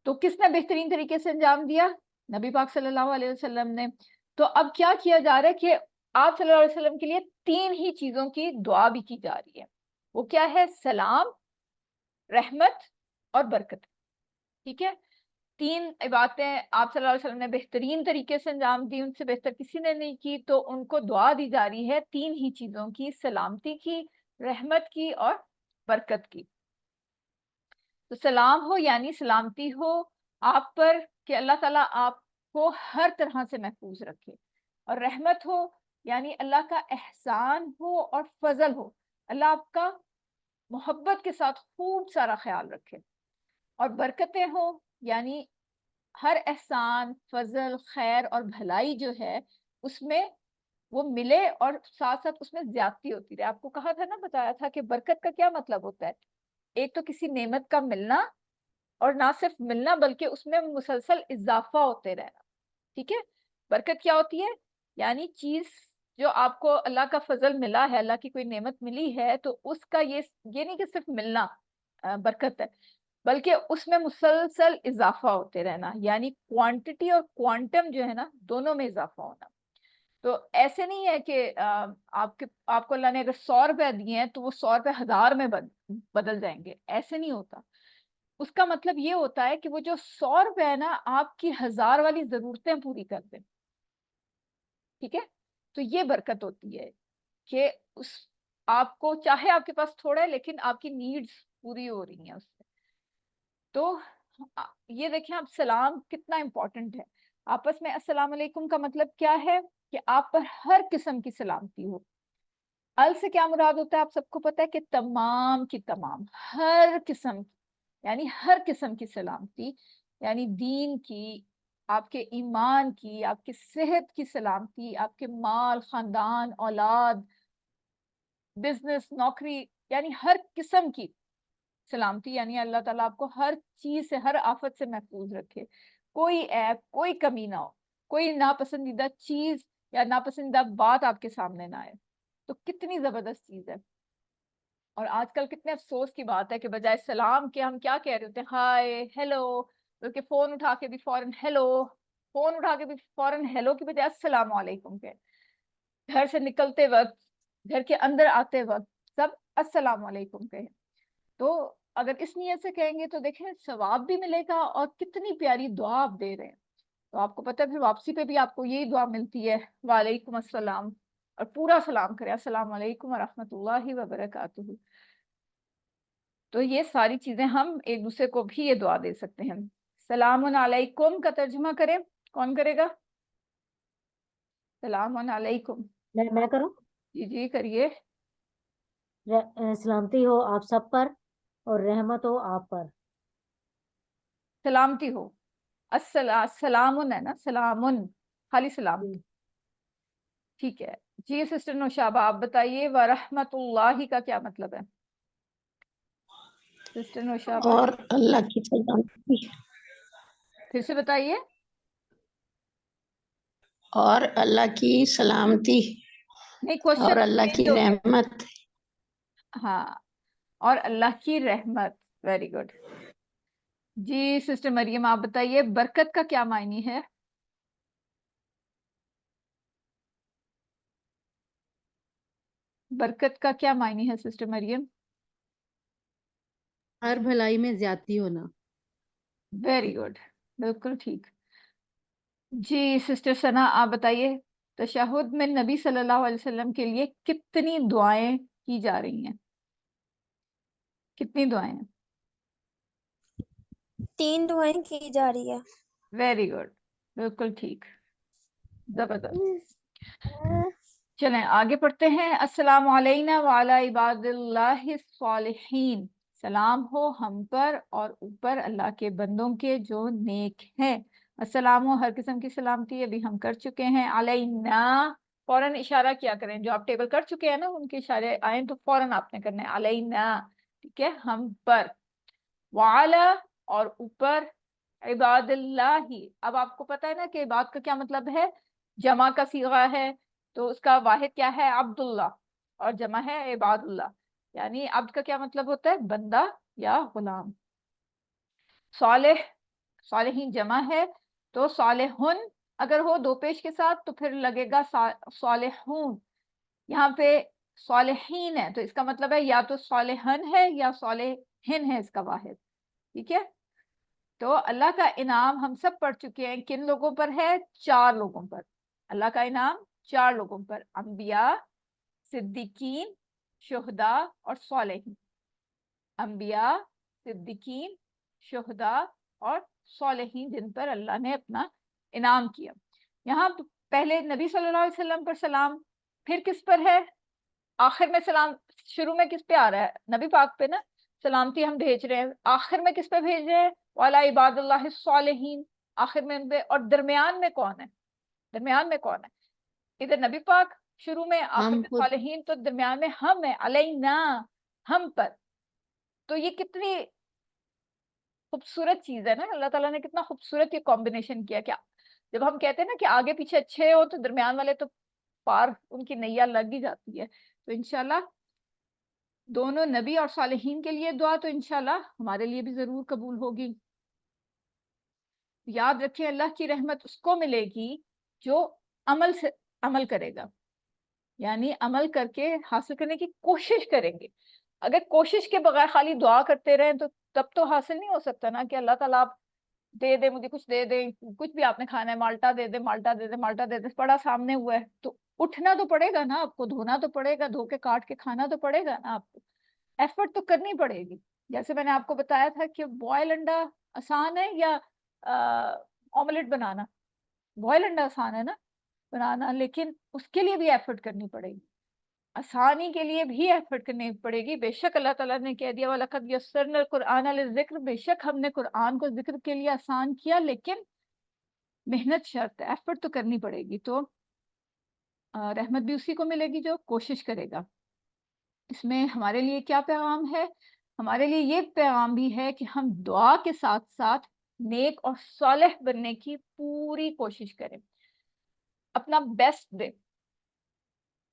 तो किसने बेहतरीन तरीके से अंजाम दिया, नबी पाक सल्लल्लाहु अलैहि वसल्लम ने। तो अब क्या किया जा रहा है कि आप सल्लल्लाहु अलैहि वसल्लम के लिए 3 ही चीजों की दुआ भी की जा रही है। वो क्या है, सलाम, रहमत और बरकत। ठीक है। 3 बातें आप सल्लल्लाहु अलैहि वसल्लम ने बेहतरीन तरीके से अंजाम दी, उनसे बेहतर किसी ने नहीं की। तो उनको दुआ दी जा रही है 3 ही चीजों की, सलामती की, रहमत की और बरकत की। तो सलाम हो यानी सलामती हो आप पर, कि अल्लाह ताला आपको हर तरह से महफूज रखे। और रहमत हो यानी अल्लाह का एहसान हो और फजल हो, अल्लाह आपका मोहब्बत के साथ खूब सारा ख्याल रखे। और बरकतें हो यानी हर एहसान, फजल, खैर और भलाई जो है उसमें वो मिले, और साथ साथ उसमें ज्यादती होती रहे। आपको कहा था ना, बताया था कि बरकत का क्या मतलब होता है, एक तो किसी नेमत का मिलना, और ना सिर्फ मिलना बल्कि उसमें मुसलसल इजाफा होते रहना। ठीक है। बरकत क्या होती है, यानी चीज जो आपको अल्लाह का फजल मिला है, अल्लाह की कोई नेमत मिली है, तो उसका ये नहीं कि सिर्फ मिलना बरकत है, बल्कि उसमें मुसलसल इजाफा होते रहना, यानी क्वांटिटी और क्वांटम जो है ना, दोनों में इजाफा होना। तो ऐसे नहीं है कि आपको अल्लाह ने अगर 100 रुपए दिए हैं तो वो 100 रुपए 1000 में बदल जाएंगे, ऐसे नहीं होता। उसका मतलब ये होता है कि वो जो 100 रुपए है ना, आपकी 1000 वाली जरूरतें पूरी कर दे। ठीक है। तो ये बरकत होती है कि उस आपको चाहे आपके पास थोड़ा है लेकिन आपकी नीड्स पूरी हो रही हैं उससे। तो ये देखिए आप, सलाम कितना इंपॉर्टेंट है। आपस में अस्सलाम वालेकुम का मतलब क्या है, कि आप पर हर किस्म की सलामती हो। अल से क्या मुराद होता है, आप सबको पता है कि तमाम की तमाम, हर किस्म, यानी हर किस्म की सलामती, यानी दीन की, आपके ईमान की, आपकी सेहत की सलामती, आपके माल, खानदान, औलाद, बिजनेस, नौकरी, यानी हर किस्म की सलामती। यानी अल्लाह ताला आपको हर चीज से, हर आफत से महफूज रखे, कोई ऐप, कोई कमी ना हो, कोई नापसंदीदा चीज या नापसंदीदा बात आपके सामने ना आए। तो कितनी जबरदस्त चीज है। और आजकल कितने अफसोस की बात है कि बजाय सलाम के हम क्या कह रहे होते हैं, हाय, हेलो, बल्कि फोन उठा के भी फौरन हेलो, फोन उठा के भी फौरन हेलो की बजाय अस्सलाम वालेकुम के, घर से निकलते वक्त, घर के अंदर आते वक्त सब अस्सलाम वालेकुम कहें। तो अगर इस नियत से कहेंगे तो देखें सवाब भी मिलेगा, और कितनी प्यारी दुआ आप दे रहे हैं। तो आपको पता है फिर वापसी पे भी आपको यही दुआ मिलती है, वालेकुम अस्सलाम, और पूरा सलाम करें, अस्सलाम वालेकुम व रहमतुल्लाहि व बरकातुहू। तो ये सारी चीजें हम एक दूसरे को भी ये दुआ दे सकते हैं। सलामुन अलैकुम का तर्जुमा करें, कौन करेगा, सलामुन अलैकुम। मैं करूं? जी जी करिए। सलामती हो आप सब पर और रहमत हो आप पर। सलामती हो, सलामुन है ना, सलामुन खाली सलामती। जी। ठीक है जी। सिस्टर नौशाबा आप बताइए व रहमतुल्लाहि का क्या मतलब है? सिस्टर नौशाबा और अल्लाह की सलामती, फिर से बताइए। और अल्लाह की सलामती, नहीं, और क्वेश्चन अल्लाह चेंज की हो गया। रहमत। हाँ, और अल्लाह की रहमत। वेरी गुड जी। सिस्टर मरियम आप बताइए बरकत का क्या मायनी है? बरकत का क्या मायनी है सिस्टर मरियम? हर भलाई में ज्यादती होना। वेरी गुड, बिल्कुल ठीक जी। सिस्टर सना आप बताइए तशहुद में नबी सल्लल्लाहु अलैहि वसल्लम के लिए कितनी दुआएं की जा रही हैं? कितनी दुआएं हैं? 3 दुआएं की जा रही है। वेरी गुड, बिल्कुल ठीक, जबरदस्त। चलें आगे पढ़ते हैं। अस्सलामु अलैना व अला इबादिल्लाहि सालिहीन। सलाम हो हम पर और ऊपर अल्लाह के बंदों के जो नेक हैं। अस्सलाम हो हर किस्म की सलामती अभी हम कर चुके हैं। अलैना फौरन इशारा किया करें, जो आप टेबल कर चुके हैं ना उनके इशारे आए तो फौरन आपने करना है अलैना, ठीक है, हम पर। वाला और ऊपर, इबादिल्लाही। अब आपको पता है ना कि इबाद का क्या मतलब है, जमा का सीगा है तो उसका वाहिद क्या है, अब्दुल्ला, और जमा है इबादुल्लाह। यानी अब्द का क्या मतलब होता है, बंदा या गुलाम। सालेह, सालेहीन जमा है तो सालेहुन अगर हो दो पेश के साथ तो फिर लगेगा सालेहून। यहाँ पे सालेहीन है तो इसका मतलब है या तो सालेहन है या सालेहिन है इसका वाहिद, ठीक है। तो अल्लाह का इनाम हम सब पढ़ चुके हैं, किन लोगों पर है, 4 लोगों पर। अल्लाह का इनाम 4 लोगों पर, अंबिया, सिद्दीकीन, शुहदा और सालेहीन। अंबिया, सिद्दीकीन, शुहदा और सालेहीन, जिन पर अल्लाह ने अपना इनाम किया। यहाँ पहले नबी सल्लल्लाहु अलैहि वसल्लम पर सलाम, फिर किस पर है, आखिर में सलाम, शुरू में किस पे आ रहा है, नबी पाक पे ना सलामती हम भेज रहे हैं, आखिर में किस पे भेज रहे हैं, वाला इबादुल्लाह सालिहीन, आखिर में उन पे, और दरमियान में कौन है, दरमियान में कौन है, इधर नबी पाक शुरू में, आखिर हम में खुद सालिहीन, तो दरमियान में हम है, अलैना, हम पर। तो ये कितनी खूबसूरत चीज है ना, अल्लाह ताला ने कितना खूबसूरत ये कॉम्बिनेशन किया। क्या जब हम कहते हैं ना कि आगे पीछे अच्छे हो तो दरमियान वाले तो पार उनकी नैया लग ही जाती है। तो इंशाल्लाह दोनों नबी और सालिहीन के लिए दुआ तो इंशाल्लाह हमारे लिए भी जरूर कबूल होगी। याद रखें अल्लाह की रहमत उसको मिलेगी जो अमल से अमल करेगा, यानी अमल करके हासिल करने की कोशिश करेंगे। अगर कोशिश के बगैर खाली दुआ करते रहें तो तब तो हासिल नहीं हो सकता ना कि अल्लाह ताला आप दे दे, मुझे कुछ दे दे, कुछ भी आपने खाना है, माल्टा दे दे, माल्टा दे दे, माल्टा दे दे, पड़ा सामने हुआ है तो उठना तो पड़ेगा ना आपको, धोना तो पड़ेगा, धो के काट के खाना तो पड़ेगा ना आपको, एफर्ट तो करनी पड़ेगी। जैसे मैंने आपको बताया था कि बॉयल अंडा आसान है या ऑमलेट बनाना, बॉयल अंडा आसान है ना बनाना, लेकिन उसके लिए भी एफर्ट करनी पड़ेगी, आसानी के लिए भी एफर्ट करनी पड़ेगी। बेशक अल्लाह ताला ने कह दिया वलक़द यस्सरनल कुरआन लिज़िक्र, बेशक हमने कुरआन को जिक्र के लिए आसान किया, लेकिन मेहनत शर्त है, एफर्ट तो करनी पड़ेगी। तो रहमत भी उसी को मिलेगी जो कोशिश करेगा। इसमें हमारे लिए क्या पैगाम है, हमारे लिए ये पैगाम भी है कि हम दुआ के साथ साथ नेक और सालेह बनने की पूरी कोशिश करें, अपना बेस्ट दें,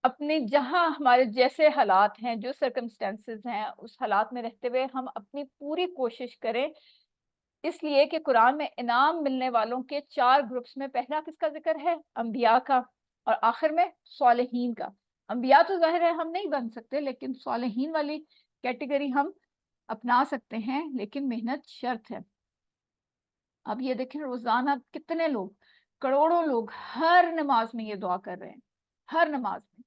अपने जहां हमारे जैसे हालात हैं, जो सर्कमस्टेंसेस हैं, उस हालात में रहते हुए हम अपनी पूरी कोशिश करें। इसलिए कि कुरान में इनाम मिलने वालों के 4 ग्रुप्स में पहला किसका जिक्र है, अंबिया का, और आखिर में सालेहीन का। अंबिया तो जाहिर है हम नहीं बन सकते, लेकिन सालेहीन वाली कैटेगरी हम अपना सकते हैं, लेकिन मेहनत शर्त है। अब ये देखें रोजाना कितने लोग, करोड़ों लोग हर नमाज में ये दुआ कर रहे हैं, हर नमाज में।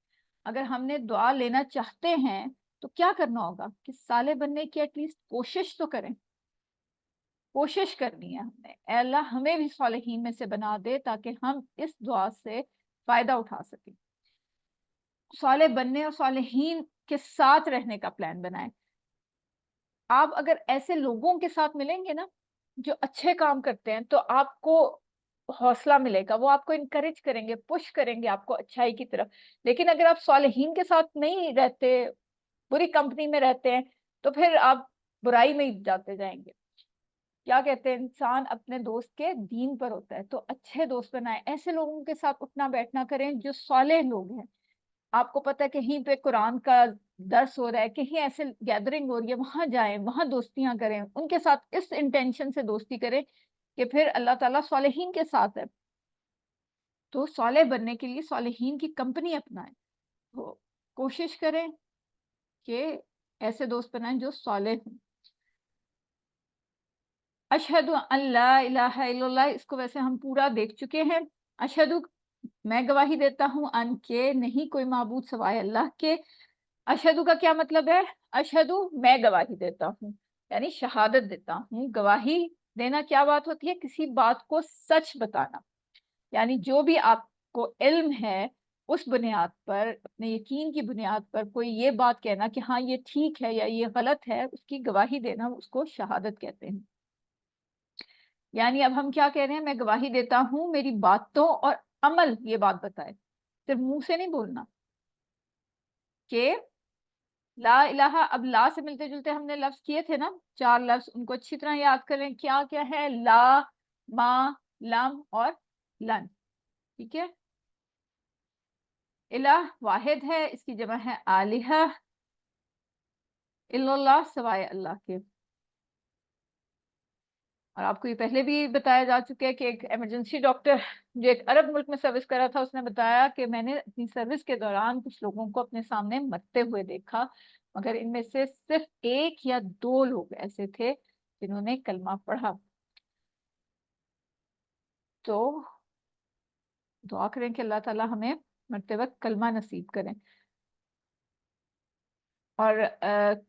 अगर हमने दुआ लेना चाहते हैं तो क्या करना होगा कि साले बनने की एटलीस्ट कोशिश तो करें, कोशिश करनी है हमने, ऐ अल्लाह हमें भी सालेहीन में से बना दे ताकि हम इस दुआ से फायदा उठा सकें। साले बनने और सालेहीन के साथ रहने का प्लान बनाएं। आप अगर ऐसे लोगों के साथ मिलेंगे ना जो अच्छे काम करते हैं तो आपको हौसला मिलेगा, वो आपको इनकरेज करेंगे, पुश करेंगे आपको अच्छाई की तरफ। लेकिन अगर आप सालेहीन के साथ नहीं रहते, बुरी कंपनी में रहते हैं, तो फिर आप बुराई में ही जाते जाएंगे। क्या कहते हैं, इंसान अपने दोस्त के दीन पर होता है। तो अच्छे दोस्त बनाए, ऐसे लोगों के साथ उठना बैठना करें जो सालेह लोग हैं। आपको पता है कहीं पे कुरान का दर्स हो रहा है, कहीं ऐसे गैदरिंग हो रही है, वहां जाएं, वहां दोस्तियां करें, उनके साथ इस इंटेंशन से दोस्ती करें कि फिर अल्लाह ताला सालेहीन के साथ है। तो सालेह बनने के लिए सालेहीन की कंपनी अपनाएं। तो कोशिश करें कि ऐसे दोस्त बनाएं जो सालेह हों। अशहदु अन ला इलाहा इल्लल्लाह, इसको वैसे हम पूरा देख चुके हैं। अशहदु, मैं गवाही देता हूँ, अन के, नहीं कोई माबूद सवाए अल्लाह के। अशहदु का क्या मतलब है? अशहदु, मैं गवाही देता हूँ, यानी शहादत देता हूँ। गवाही देना क्या बात होती है? किसी बात को सच बताना, यानी जो भी आपको इल्म है उस बुनियाद पर, अपने यकीन की बुनियाद पर कोई ये बात कहना कि हाँ ये ठीक है या ये गलत है, उसकी गवाही देना, उसको शहादत कहते हैं। यानी अब हम क्या कह रहे हैं? मैं गवाही देता हूँ, मेरी बातों और अमल ये बात बताए, सिर्फ मुंह से नहीं बोलना कि ला इलाहा। अब ला से मिलते जुलते हमने लफ्ज किए थे ना, 4 लफ्ज, उनको अच्छी तरह याद करें। क्या क्या है? ला, मा, लम और लन। ठीक है। इलाह वाहिद है, इसकी जमा है आलिहा। इल्लल्लाह, सवाए अल्लाह के। और आपको ये पहले भी बताया जा चुका है कि एक इमरजेंसी डॉक्टर जो एक अरब मुल्क में सर्विस कर रहा था, उसने बताया कि मैंने अपनी सर्विस के दौरान कुछ लोगों को अपने सामने मरते हुए देखा, मगर इनमें से सिर्फ 1 या 2 लोग ऐसे थे जिन्होंने कलमा पढ़ा। तो दुआ करें कि अल्लाह ताला हमें मरते वक्त कलमा नसीब करें, और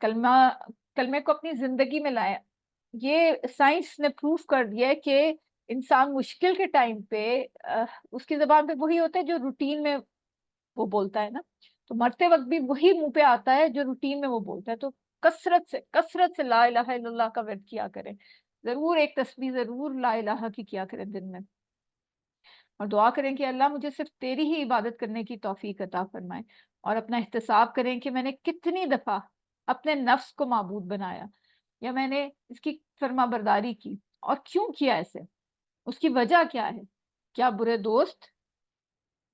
कलमे को अपनी जिंदगी में लाएं। ये साइंस ने प्रूव कर दिया है कि इंसान मुश्किल के टाइम पे उसकी जुबान पे वही होता है जो रूटीन में वो बोलता है ना। तो मरते वक्त भी वही मुंह पे आता है जो रूटीन में वो बोलता है। तो कसरत से ला इलाहा इल्लल्लाह का वर्द किया करें। जरूर एक तस्बीह जरूर ला इलाहा की किया करें दिन में, और दुआ करें कि अल्लाह मुझे सिर्फ तेरी ही इबादत करने की तौफीक अता फरमाए। और अपना एहतसाब करें कि मैंने कितनी दफा अपने नफ्स को माबूद बनाया, या मैंने इसकी फर्मा बरदारी की, और क्यों किया ऐसे, उसकी वजह क्या है? क्या बुरे दोस्त,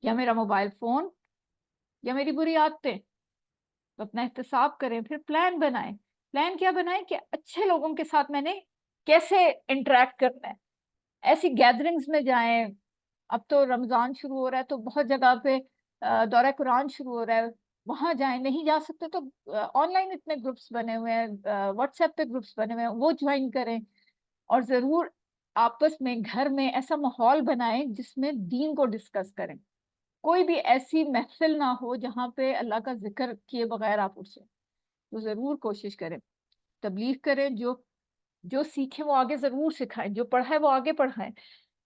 या मेरा मोबाइल फोन, या मेरी बुरी आदतें? तो अपना एहतसाब करें, फिर प्लान बनाएं। प्लान क्या बनाएं कि अच्छे लोगों के साथ मैंने कैसे इंटरेक्ट करना है। ऐसी गैदरिंग्स में जाएं। अब तो रमजान शुरू हो रहा है, तो बहुत जगह पे दौरा कुरान शुरू हो रहा है, वहां जाएं। नहीं जा सकते तो ऑनलाइन इतने ग्रुप्स बने हुए हैं, व्हाट्सएप पे ग्रुप्स बने हुए हैं, वो ज्वाइन करें। और जरूर आपस में घर में ऐसा माहौल बनाएं जिसमें दीन को डिस्कस करें। कोई भी ऐसी महफिल ना हो जहाँ पे अल्लाह का जिक्र किए बगैर आप उठे। तो जरूर कोशिश करें, तबलीग करें, जो जो सीखे वो आगे जरूर सिखाएं, जो पढ़ा है वो आगे पढ़ाएं,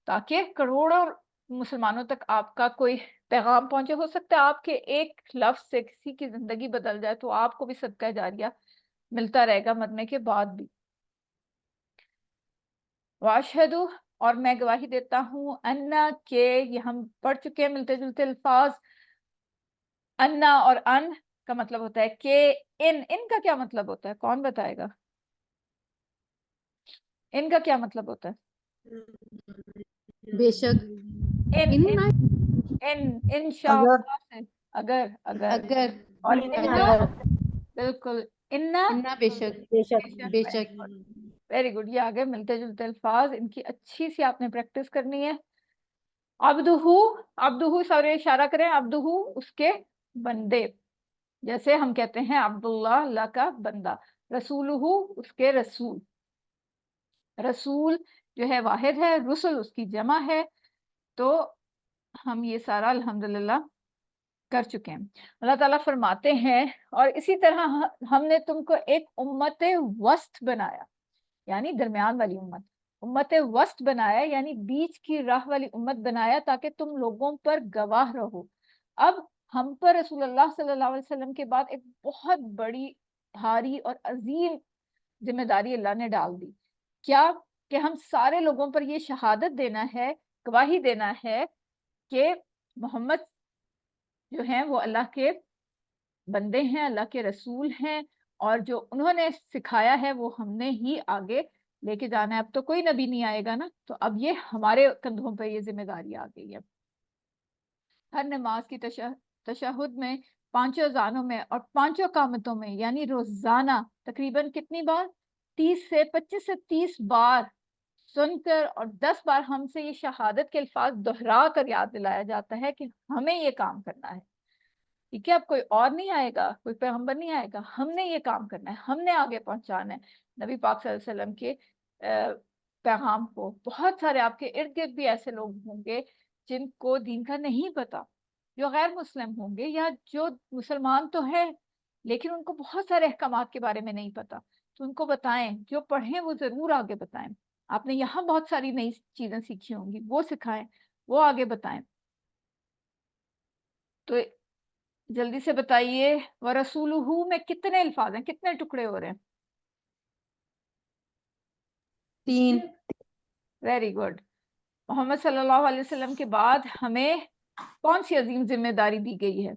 ताकि करोड़ों मुसलमानों तक आपका कोई पैगाम पहुंचे। हो सकता है आपके एक लफ्ज से किसी की जिंदगी बदल जाए, तो आपको भी सदका जारिया मिलता रहेगा मरने के बाद भी। वाशहदु, और मैं गवाही देता हूँ, अन्ना के, ये हम पढ़ चुके हैं मिलते जुलते अल्फाज। अन्ना और अन का मतलब होता है के। इन का क्या मतलब होता है, कौन बताएगा? इनका क्या मतलब होता है? बेशक, इन इन्ना, इंशाअल्लाह से अगर, अगर, और इन्ना, अगर, बिल्कुल, इन्ना, इन्ना बेशक, बेशक, बेशक, वेरी गुड। ये आगे मिलते जुलते अल्फाज, इनकी अच्छी सी आपने प्रैक्टिस करनी है। अब्दुहू, अब्दुहू सारे इशारा करें, अब्दुहू उसके बंदे, जैसे हम कहते हैं अब्दुल्लाह, अल्लाह का बंदा। रसूलुहू उसके रसूल, रसूल जो है वाहिद है, रुसुल उसकी जमा है। तो हम ये सारा अल्हम्दुलिल्लाह कर चुके हैं। अल्लाह ताला फरमाते हैं, और इसी तरह हमने तुमको एक उम्मत वस्त बनाया, यानी दरमियान वाली उम्मत, उम्मत वस्त बनाया, यानी बीच की राह वाली उम्मत बनाया, ताकि तुम लोगों पर गवाह रहो। अब हम पर रसूलुल्लाह सल्लल्लाहु अलैहि वसल्लम के बाद एक बहुत बड़ी, भारी और अजीम जिम्मेदारी अल्लाह ने डाल दी। क्या? कि हम सारे लोगों पर ये शहादत देना है गवाही देना है कि मोहम्मद जो हैं वो अल्लाह के बंदे हैं, अल्लाह के रसूल हैं, और जो उन्होंने सिखाया है वो हमने ही आगे लेके जाना है। अब तो कोई नबी नहीं आएगा ना, तो अब ये हमारे कंधों पर ये जिम्मेदारी आ गई है। हर नमाज की तशहुद में, पांचों अजानों में और पांचों कामतों में, यानी रोजाना तकरीबन कितनी बार, 25 से 30 बार सुनकर और 10 बार हमसे ये शहादत के अल्फाज दोहरा कर याद दिलाया जाता है कि हमें ये काम करना है। ठीक है, अब कोई और नहीं आएगा, कोई पैगंबर नहीं आएगा, हमने ये काम करना है, हमने आगे पहुंचाना है नबी पाक सल्लल्लाहु अलैहि वसल्लम के पैगाम को। बहुत सारे आपके इर्द गिर्द भी ऐसे लोग होंगे जिनको दीन का नहीं पता, जो गैर मुस्लिम होंगे या जो मुसलमान तो है लेकिन उनको बहुत सारे अहकामात के बारे में नहीं पता, तो उनको बताएं, जो पढ़ें वो जरूर आगे बताएं। आपने यहाँ बहुत सारी नई चीजें सीखी होंगी, वो सिखाएं, वो आगे बताएं। तो जल्दी से बताइए, व रसूलुहू में कितने अल्फाज हैं, कितने टुकड़े हो रहे हैं? 3। Very good. मोहम्मद सल्लल्लाहु अलैहि वसल्लम के बाद हमें कौन सी अजीम जिम्मेदारी दी गई है?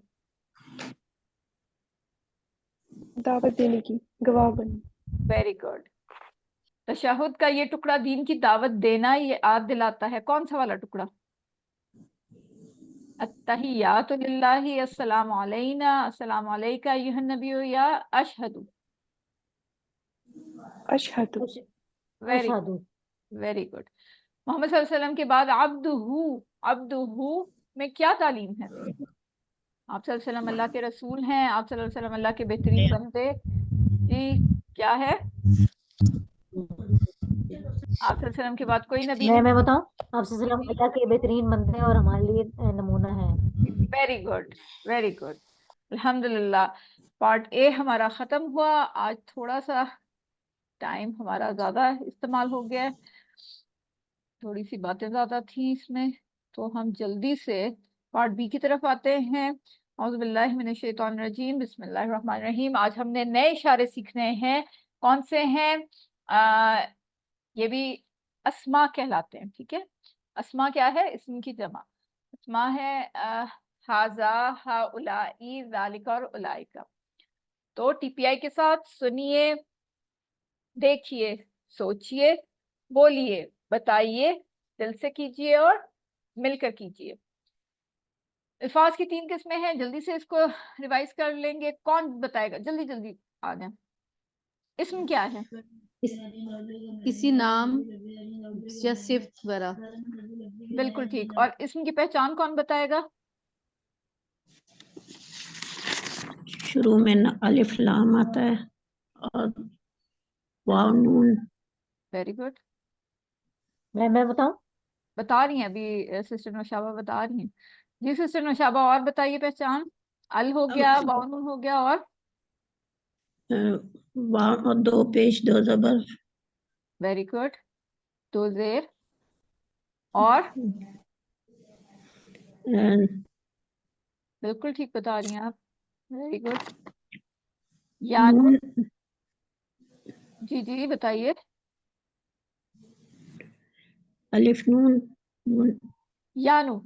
दावत देने की, गवाह बनने। Very good. तशहुद का ये टुकड़ा दीन की दावत देना ये याद दिलाता है, कौन सा वाला टुकड़ा? अत्तहियातु लिल्लाहि, अस्सलामु अलैना, अस्सलामु अलैका अय्युहन नबिय्यु, या अशहदु। अशहदु। वेरी अशहदु। Very good. मोहम्मद सल्लल्लाहु अलैहि वसल्लम के बाद अब्दुहू, अब्दुहू में क्या तालीम है? आप सल्लल्लाहु अलैहि वसल्लम अल्लाह के रसूल हैं, आप सल्लल्लाहु अलैहि वसल्लम अल्लाह के बेहतरीन बंदे। जी क्या है? आप सल्लल्लाहु अलैहि वसल्लम के बाद कोई नबी मैं नहीं। बताऊं, आपसे सलाम, अल्लाह के बेहतरीन बंदे और हमारे लिए नमूना है। वेरी गुड, वेरी गुड, अल्हम्दुलिल्लाह। पार्ट ए हमारा खत्म हुआ। आज थोड़ा सा टाइम हमारा ज्यादा इस्तेमाल हो गया है, थोड़ी सी बातें ज्यादा थी इसमें, तो हम जल्दी से पार्ट बी की तरफ आते हैं। औज़ु बिल्लाहि मिनश शैतानिर रजीम, बिस्मिल्लाहिर रहमानिर रहीम। आज हमने नए इशारे सीखने हैं। कौन से हैं? ये भी अस्मा कहलाते हैं। ठीक है, अस्मा क्या है? इसम की जमा। अस्मा है हाजा, हाउलाई, ज़ालिका और उलाइका। तो टीपीआई के साथ सुनिए, देखिए, सोचिए, बोलिए, बताइए, दिल से कीजिए और मिलकर कीजिए। अल्फाज की 3 किस्में हैं, जल्दी से इसको रिवाइज कर लेंगे। कौन बताएगा? जल्दी जल्दी आ जाए। इसम क्या है? किसी नाम या सिफ्त वगैरह। बिल्कुल ठीक। और इसम की पहचान कौन बताएगा? शुरू में अलिफ लाम आता है और वाव नून। Very good. मैं बताऊं? बता रही हैं अभी सिस्टर नौशाबा बता रही हैं। जी सिस्टर नौशाबा, और बताइए पहचान। अल हो गया, वाव नून हो गया, और वाव और 2 पेश 2 जबर। Very good. 2 जेर, और बिल्कुल ठीक बता रही हैं आप। Very good. यानू, नून जी जी बताइए। अलिफ नून नून यानू,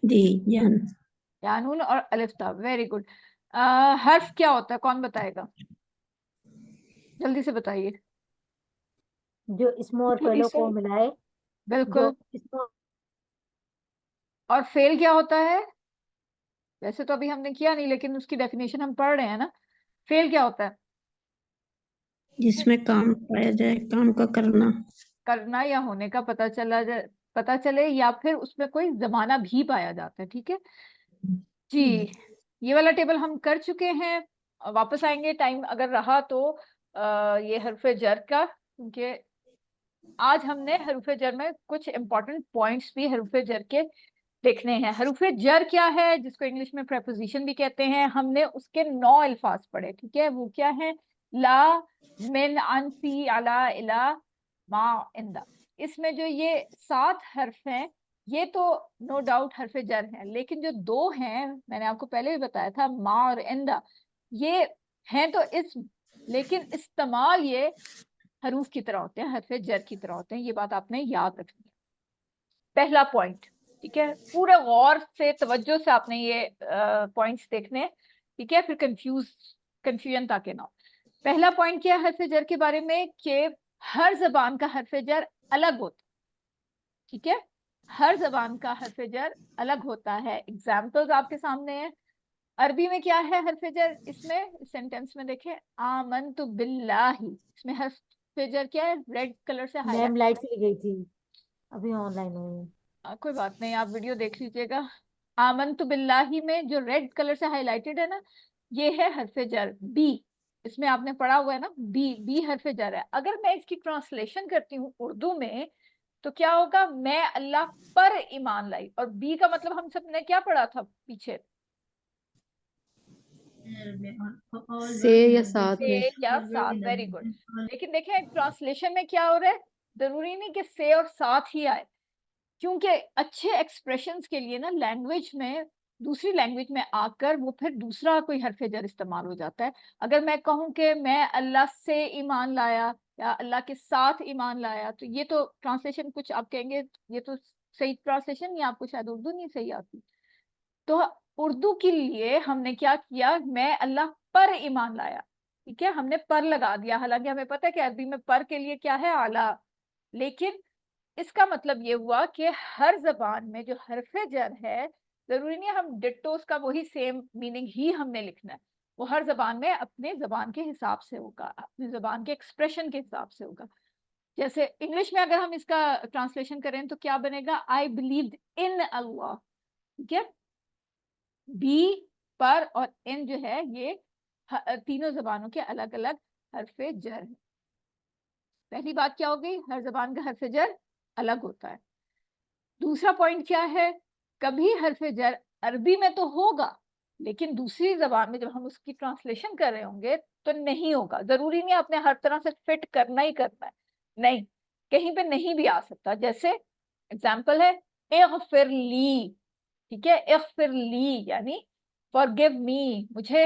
जी यान। यानून और अलिफ ता। Very good. हर्फ क्या होता है, कौन बताएगा? जल्दी से बताइए। जो इसमों और फेलों को मिलाए, बिल्कुल। जो इसमों और फेल क्या होता है? वैसे तो अभी हमने किया नहीं, लेकिन उसकी डेफिनेशन हम पढ़ रहे हैं ना। फेल क्या होता है? जिसमें काम पाया जाए, काम का करना। करना या होने का पता चले, या फिर उसमें कोई जमाना भी पाया जाता है। ठीक है जी। ये वाला टेबल हम कर चुके हैं। वापस आएंगे टाइम अगर रहा तो ये हरफ जर का, क्योंकि आज हमने हरफ जर में कुछ इंपॉर्टेंट पॉइंट्स भी हरफ जर के देखने हैं। हरफ जर क्या है, जिसको इंग्लिश में प्रेपोजिशन भी कहते हैं, हमने उसके 9 अल्फाज पढ़े। ठीक है, वो क्या है? ला, मिन, अन, फी, अला, इला, मा, इंदा। इसमें जो ये 7 हर्फ हैं, ये तो नो डाउट हरफ जर हैं, लेकिन जो 2 हैं, मैंने आपको पहले भी बताया था, मा और इंदा, ये हैं तो इस्म, लेकिन इस्तेमाल ये हरूफ की तरह होते हैं, हरफ जर की तरह होते हैं। ये बात आपने याद रखनी है। पहला पॉइंट, ठीक है, पूरे गौर से तवज्जो से आपने ये पॉइंट्स देखने हैं, ठीक है, फिर कंफ्यूजन ताकि ना हो। पहला पॉइंट क्या है हर्फ जर के बारे में, कि हर जबान का हर्फ जर अलग होता है, ठीक है, हर जबान का हर्फ जर अलग होता है। एग्जाम्पल्स आपके सामने हैं। अरबी में क्या है हर्फ जर, इसमें सेंटेंस में देखें, आमनतु बिल्लाही, इसमें हर्फ जर क्या है, रेड कलर से हाईलाइट। मैम लाइट चली गई थी, अभी ऑनलाइन हुई। कोई बात नहीं, आप वीडियो देख लीजिएगा। आमनतु बिल्लाही में जो रेड कलर से हाईलाइटेड है ना, ये है हर्फ जर बी। इसमें आपने पढ़ा हुआ है ना, बी हर्फ जर है। अगर मैं इसकी ट्रांसलेशन करती हूँ उर्दू में, तो क्या होगा, मैं अल्लाह पर ईमान लाई। और बी का मतलब हम सब ने क्या पढ़ा था पीछे, से या साथ से में। या साथ। Very good. लेकिन देखें ट्रांसलेशन में क्या हो रहा है, जरूरी नहीं कि से और साथ ही आए, क्योंकि अच्छे एक्सप्रेशंस के लिए ना लैंग्वेज में, दूसरी लैंग्वेज में आकर वो फिर दूसरा कोई हर्फ जर इस्तेमाल हो जाता है। अगर मैं कहूँ कि मैं अल्लाह से ईमान लाया या अल्लाह के साथ ईमान लाया, तो ये तो ट्रांसलेशन कुछ आप कहेंगे ये तो सही ट्रांसलेशन, या आपको शायद उर्दू नहीं सही आती। तो उर्दू के लिए हमने क्या किया, मैं अल्लाह पर ईमान लाया, ठीक है, हमने पर लगा दिया। हालांकि हमें पता है कि अरबी में पर के लिए क्या है, आला। लेकिन इसका मतलब ये हुआ कि हर जबान में जो हरफ जर है, जरूरी नहीं हम डिट्टो का वही सेम मीनिंग ही हमने लिखना है, वो हर जबान में अपने जबान के हिसाब से होगा, अपनी जबान के एक्सप्रेशन के हिसाब से होगा। जैसे इंग्लिश में अगर हम इसका ट्रांसलेशन करें तो क्या बनेगा, आई बिलीव्ड इन अल्लाह, ठीक है। बी, पर और इन जो है ये तीनों जबानों के अलग अलग हरफ जर है। पहली बात क्या हो गई, हर जबान का हरफ जर अलग होता है। दूसरा पॉइंट क्या है, कभी हरफ जर अरबी में तो होगा, लेकिन दूसरी जबान में जब हम उसकी ट्रांसलेशन कर रहे होंगे तो नहीं होगा। जरूरी नहीं आपने हर तरह से फिट करना ही करना है, नहीं, कहीं पे नहीं भी आ सकता। जैसे एग्जाम्पल है इग़फिर ली, ठीक है, इग़फिर ली यानी फॉरगिव मी, मुझे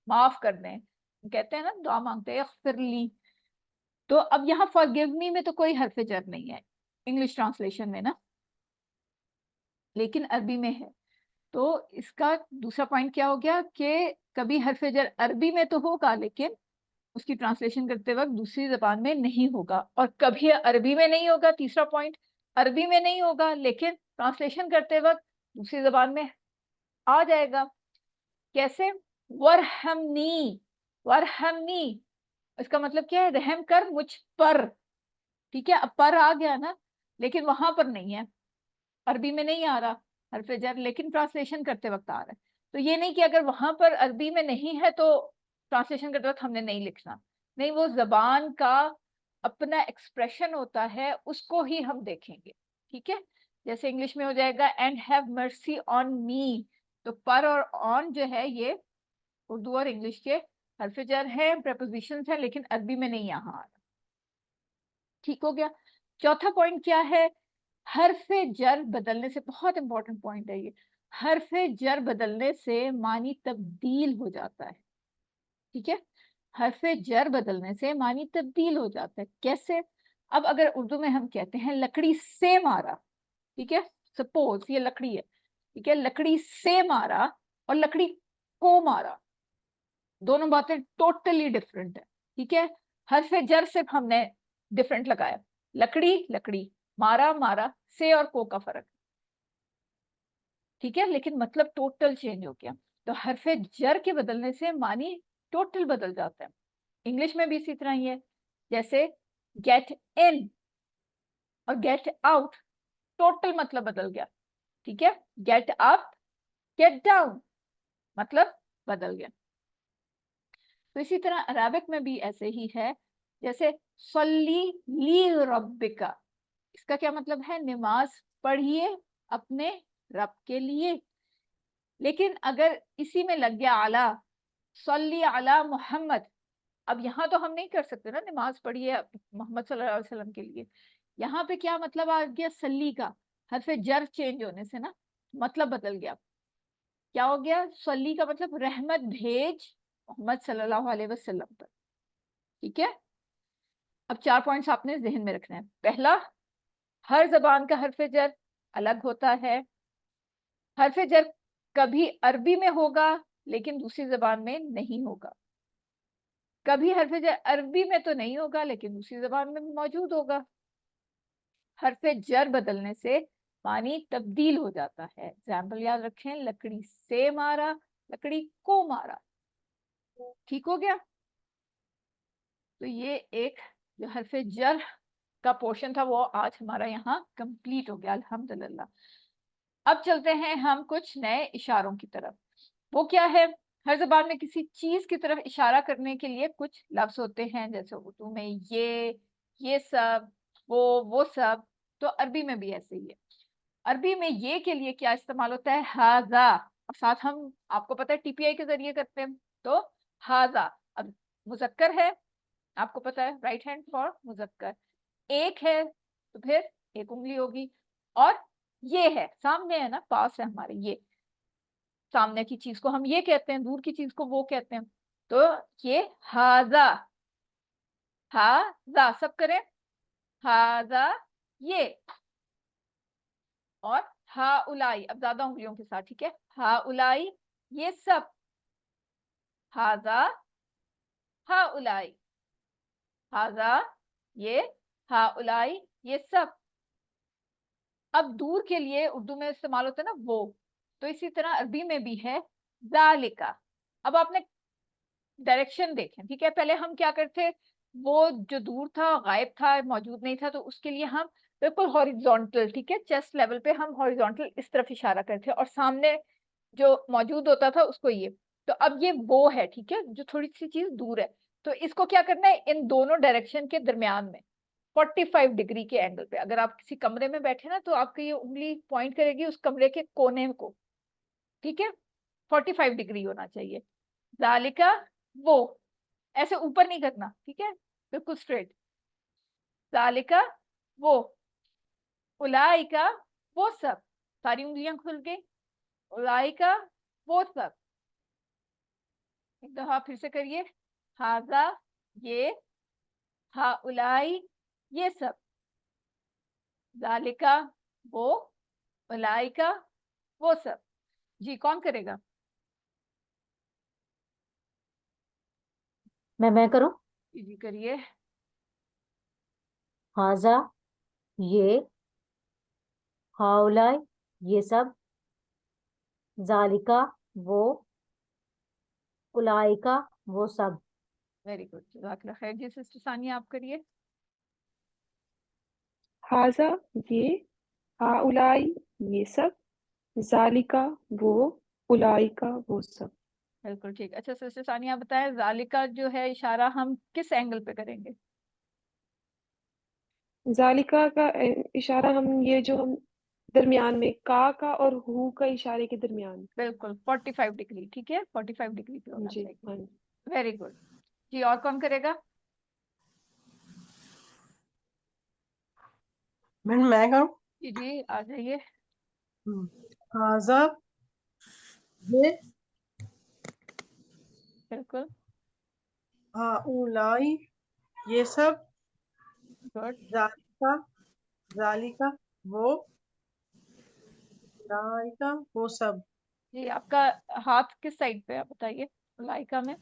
माफ कर दें, कहते हैं ना दुआ मांगते हैं इग़फिर ली। तो अब यहाँ फॉरगिव मी में तो कोई हरफ जर नहीं है इंग्लिश ट्रांसलेशन में ना, लेकिन अरबी में है। तो इसका दूसरा पॉइंट क्या हो गया कि कभी हरफ जर अरबी में तो होगा, लेकिन उसकी ट्रांसलेशन करते वक्त दूसरी जबान में नहीं होगा। और कभी अरबी में नहीं होगा, तीसरा पॉइंट, अरबी में नहीं होगा लेकिन ट्रांसलेशन करते वक्त दूसरी जबान में आ जाएगा। कैसे, वरहमनी, वरहमनी, इसका मतलब क्या है, रहम कर मुझ पर, ठीक है। अब पर आ गया ना, लेकिन वहां पर नहीं है, अरबी में नहीं आ रहा हरफ जर, लेकिन ट्रांसलेशन करते वक्त आ रहा है। तो ये नहीं कि अगर वहां पर अरबी में नहीं है तो ट्रांसलेशन करते वक्त हमने नहीं लिखना, नहीं, वो जबान का अपना एक्सप्रेशन होता है, उसको ही हम देखेंगे, ठीक है। जैसे इंग्लिश में हो जाएगा and have mercy on me, तो पर और ऑन जो है ये उर्दू और इंग्लिश के हरफ जर है, प्रेपोजिशंस है, लेकिन अरबी में नहीं यहाँ आ रहा, ठीक हो गया। चौथा पॉइंट क्या है, हरफ जर बदलने से, बहुत इंपॉर्टेंट पॉइंट है ये, हरफ जर बदलने से मानी तब्दील हो जाता है, ठीक है। हरफ जर बदलने से मानी तब्दील हो जाता है। कैसे, अब अगर उर्दू में हम कहते हैं लकड़ी से मारा, ठीक है, सपोज ये लकड़ी है, ठीक है, लकड़ी से मारा और लकड़ी को मारा, दोनों बातें टोटली डिफरेंट है, ठीक है। हरफ जर सिर्फ हमने डिफरेंट लगाया, लकड़ी लकड़ी, मारा मारा, से और को का फर्क, ठीक है, लेकिन मतलब टोटल चेंज हो गया। तो हरफ जर के बदलने से मानी टोटल बदल जाता है। इंग्लिश में भी इसी तरह ही है, जैसे गेट इन और गेट आउट, टोटल मतलब बदल गया, ठीक है। गेट अप, गेट डाउन, मतलब बदल गया। तो इसी तरह अरबिक में भी ऐसे ही है, जैसे सल्ली ली रब्बिका, इसका क्या मतलब है, नमाज पढ़िए अपने रब के लिए। लेकिन अगर इसी में लग गया आला, सल्ली अला मोहम्मद, अब यहाँ तो हम नहीं कर सकते ना, नमाज पढ़िए मोहम्मद सल्लल्लाहु अलैहि वसल्लम के लिए। यहाँ पे क्या मतलब आ गया, सल्ली का हरफ जर चेंज होने से ना मतलब बदल गया। क्या हो गया, सल्ली का मतलब रहमत भेज मोहम्मद सल्लल्लाहु अलैहि वसल्लम पर, ठीक है। अब 4 पॉइंट्स आपने जहन में रखना है। पहला, हर जबान का हरफ जर अलग होता है। हर्फ जर कभी अरबी में होगा लेकिन दूसरी जबान में नहीं होगा, कभी हर्फ जर अरबी में तो नहीं होगा लेकिन दूसरी जबान में मौजूद होगा। हर्फ जर बदलने से मानी तब्दील हो जाता है। एग्जाम्पल याद रखें, लकड़ी से मारा, लकड़ी को मारा। ठीक हो गया। तो ये एक जो हर्फ जर का पोर्शन था वो आज हमारा यहाँ कंप्लीट हो गया, अल्हम्दुलिल्लाह। अब चलते हैं हम कुछ नए इशारों की तरफ। वो क्या है? हर जबान में किसी चीज की तरफ इशारा करने के लिए कुछ लफ्ज होते हैं, जैसे उर्दू में ये सब, वो सब। तो अरबी में भी ऐसे ही है। अरबी में ये के लिए क्या इस्तेमाल होता है? हाजा। और साथ हम, आपको पता है, टीपीआई के जरिए करते हैं। तो हाजा अब मुजक्कर है, आपको पता है, राइट हैंड फॉर मुजक्कर। एक है तो फिर एक उंगली होगी। और ये है, सामने है ना, पास है हमारे, ये सामने की चीज को हम ये कहते हैं, दूर की चीज को वो कहते हैं। तो ये हाजा, हाजा सब करें, हाजा ये। और हाउलाई, अब ज्यादा उंगलियों के साथ, ठीक है, हाउलाई ये सब, हाजा हाउलाई, हाजा ये, हाउलाई ये सब। अब दूर के लिए उर्दू में इस्तेमाल होता है ना वो, तो इसी तरह अरबी में भी है जालिका। अब आपने डायरेक्शन देखें, ठीक है, पहले हम क्या करते, वो जो दूर था, गायब था, मौजूद नहीं था, तो उसके लिए हम बिल्कुल हॉरिजॉन्टल, ठीक है, चेस्ट लेवल पे हम हॉरिजॉन्टल इस तरफ इशारा करते, और सामने जो मौजूद होता था उसको ये। तो अब ये वो है, ठीक है, जो थोड़ी सी चीज दूर है, तो इसको क्या करना है, इन दोनों डायरेक्शन के दरमियान में 45 डिग्री के एंगल पे। अगर आप किसी कमरे में बैठे ना, तो आपकी ये उंगली पॉइंट करेगी उस कमरे के कोने को, ठीक है, 45 डिग्री होना चाहिए। जालिका वो, ऐसे ऊपर नहीं करना, ठीक है, बिल्कुल स्ट्रेट। जालिका वो, उलाइका वो सब, सारी उंगलियां खुल गई, उलाइका वो सब। एक दफा फिर से करिए, हाजा ये, हाउलाई ये सब, जालिका वो, उलाइका वो सब। जी, कौन करेगा? मैं करूं। जी करिए। हाजा ये, हाउलाई ये सब, जालिका वो, उलाइका वो सब। वेरी गुड, जज़ाकल्लाह खैर। जी सिस्टर सानिया, आप करिए। हाजा ये, हाउलाई ये सब, जालिका वो, उलाइका वो सब। बिल्कुल ठीक। अच्छा सिस्टर सानिया, आप बताएं, जालिका जो है इशारा हम किस एंगल पे करेंगे? जालिका का इशारा हम, ये जो हम दरमियान में का और हु का इशारे के दरमियान। बिल्कुल 45 डिग्री, ठीक है, 45 डिग्री पे होना जी चाहिए। हाँ। Very good. जी, और कौन करेगा? मैं करूँ? जी जी, आ जाइए। हाजा ये, बिल्कुल हाउलाई ये सब, गुड। जालिका जालिका वो, उलाइका वो सब। जी, आपका हाथ किस साइड पे है, आप बताइए, लाइका में?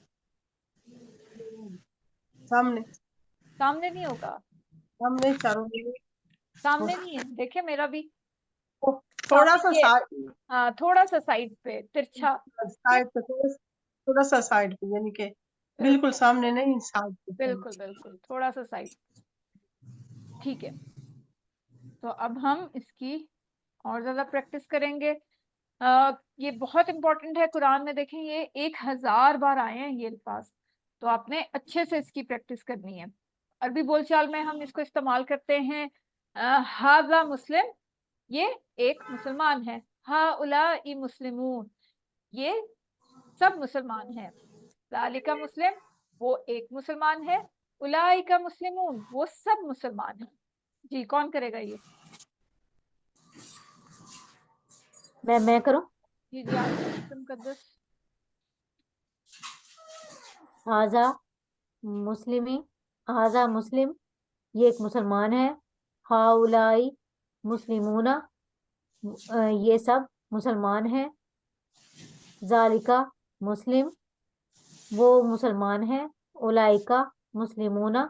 सामने सामने नहीं होगा, सामने चारों में। सामने नहीं है, देखिए मेरा भी थोड़ा सामने सा ये, साइड, हाँ थोड़ा सा साइड पे तिरछा। साइड पे, थोड़ा सा साइड पे, यानी कि बिल्कुल सामने नहीं, साइड पे। बिल्कुल बिल्कुल, थोड़ा सा साइड, ठीक है। तो अब हम इसकी और ज्यादा प्रैक्टिस करेंगे। ये बहुत इंपॉर्टेंट है, कुरान में देखें ये 1000 बार आए हैं ये अल्फाज, तो आपने अच्छे से इसकी प्रैक्टिस करनी है। अरबी बोलचाल में हम इसको इस्तेमाल करते हैं, हाजा मुस्लिम, ये एक मुसलमान है, हाउलाई मुस्लिमून, ये सब मुसलमान हैं, जालिका मुस्लिम, वो एक मुसलमान है, उलाइका मुस्लिमून, वो सब मुसलमान हैं। जी, कौन करेगा ये? मैं करूं। जी जी, आप मुकद्दस। हाजा मुस्लिमी, हाजा मुस्लिम ये एक मुसलमान है, हाउलाई मुस्लिमूना ये सब मुसलमान हैं। जालिका मुस्लिम, वो मुसलमान हैं। उलाइका मुस्लिमूना,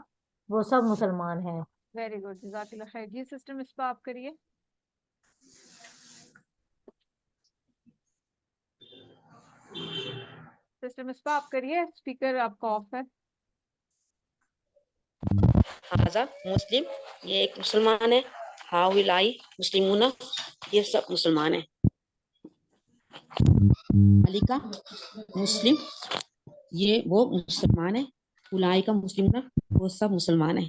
वो सब मुसलमान हैं। वेरी गुड, जज़ाकल्लाह खैर। जी सिस्टर मिसबा आप करिए। सिस्टर मिसबा आप करिए, स्पीकर आपका ऑफ है। हाजा मुस्लिम, ये एक मुसलमान है। हाउलाई मुस्लिमूना, ये सब मुसलमान है। अलिका मुस्लिम, ये वो मुसलमान है। उलाई का मुस्लिमूना, वो सब मुसलमान है।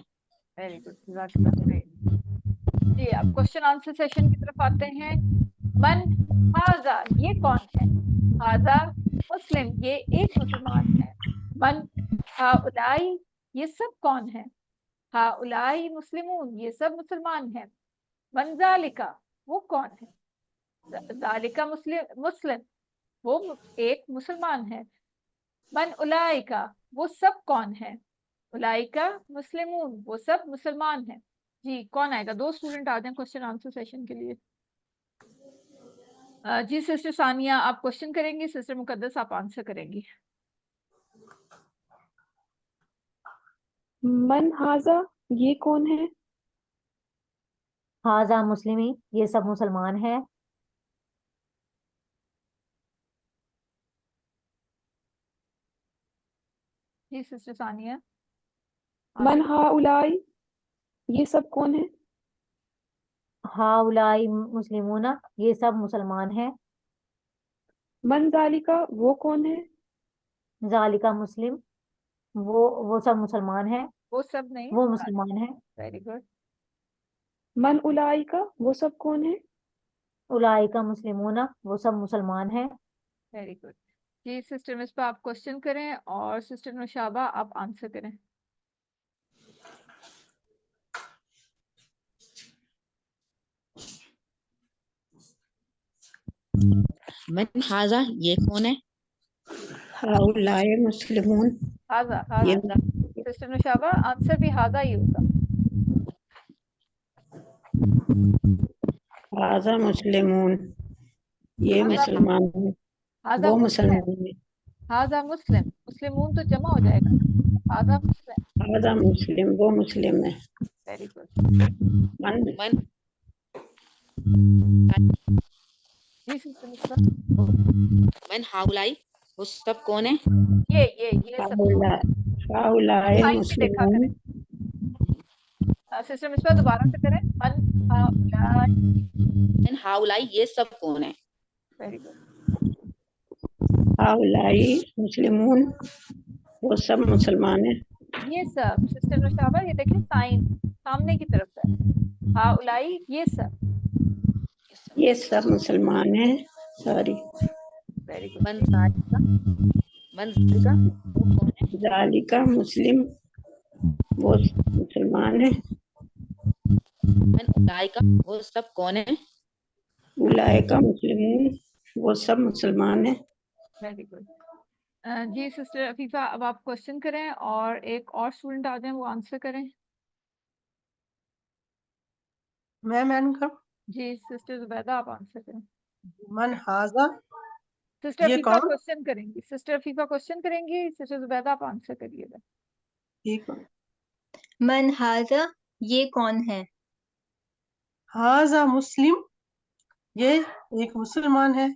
वेरी गुड, जज़ाकल्लाह खैर। जी अब क्वेश्चन आंसर सेशन की तरफ आते हैं। मन हाजा, ये कौन है? हाजा मुस्लिम, ये एक मुसलमान है। मन हाउलाई, ये सब कौन है? हाउलाई मुस्लिमून, ये सब मुसलमान हैं। मन जालिका, वो कौन है? जालिका मुस्लिम मुस्लिम, वो एक मुसलमान है। मन उलाइका, वो सब कौन है? उलाइका मुस्लिमून, वो सब मुसलमान हैं। जी कौन आएगा? 2 स्टूडेंट आ जाएं क्वेश्चन आंसर सेशन के लिए। जी सिस्टर सानिया आप क्वेश्चन करेंगी, सिस्टर मुकद्दस आप आंसर करेंगी। मन हाजा, ये कौन है? हाजा मुस्लिमी, ये सब मुसलमान हैं। जी सिस्टर सानिया मन आंसर। हाउलाई, ये सब कौन है? हाउलाई मुस्लिमूना, ये सब मुसलमान हैं। मन जालिका, वो कौन है? जालिका मुस्लिम, वो सब मुसलमान हैं। वो सब नहीं, वो मुसलमान हैं। Very good. मन उलाइका, वो सब कौन है? उलाइका मुस्लिमूना, वो सब मुसलमान हैं। Very good. जी सिस्टर मिसबा आप क्वेश्चन करें और सिस्टर नुशाबा आप आंसर करें। मन हाजा, ये कौन है? हाउलाए मुस्लिमून, हाजा ये हाजा, सिस्टर नुशाबा आंसर भी हाजा ही होगा। हाजा मुस्लिमून, ये हाजा मुसलमान है। हाजा वो मुस्लिम, मुसलमान है। हाजा मुस्लिम, मुस्लिमून तो जमा हो जाएगा। हाजा मुस्लिम, हाजा मुस्लिम, वो मुस्लिम है। Very good. मन मन जी सिस्टर मिसबा, मन हाउलाई, वो सब कौन है? ये सब हाउलाए साइन पे देखा मुस्लिमून, करें। सिस्टर मिसबा दोबारा से करें। मन हाउलाई, मन हाउलाई, ये सब कौन है? Very good. हाउलाई मुस्लिमून, वो सब मुसलमान है। ये सब सिस्टर नुशाबा ये देखें साइन सामने की तरफ है। हाउलाई, ये सब, ये सब मुसलमान है। Sorry, very good. मन जालिका, मन जालिका, वो कौन है? जालिका मुस्लिम, वो मुसलमान है। मन उलाइका, वो सब कौन है? उलाइका मुस्लिमून, वो सब मुसलमान है। Very good. जी सिस्टर अफीफा अब आप क्वेश्चन करें और एक और स्टूडेंट आ जाए वो आंसर करें। मैं करूं? जी सिस्टर जुबैदा आप आंसर करें। मन हाजा, सिस्टर ये अफीफा कौन? क्वेश्चन करेंगी, सिस्टर अफीफा क्वेश्चन करेंगी, सिस्टर जुबैदा आप आंसर करिएगा। ठीक है। मन हाजा, ये कौन है? हाजा मुस्लिम, ये एक मुसलमान है।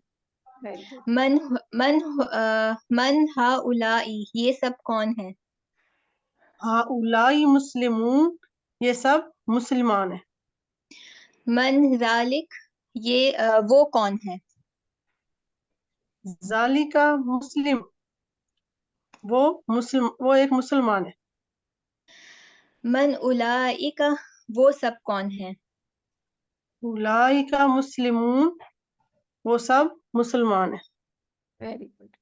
Very good. मन मन मन हाउलाई, ये सब कौन है? हाउलाई मुस्लिमून, ये सब मुसलमान है। मन जालिक, ये वो कौन है? जालिका मुस्लिम, वो एक मुसलमान है। मन उलाइका, वो सब कौन है? उलाइका मुस्लिमून, वो सब मुसलमान है। Very good.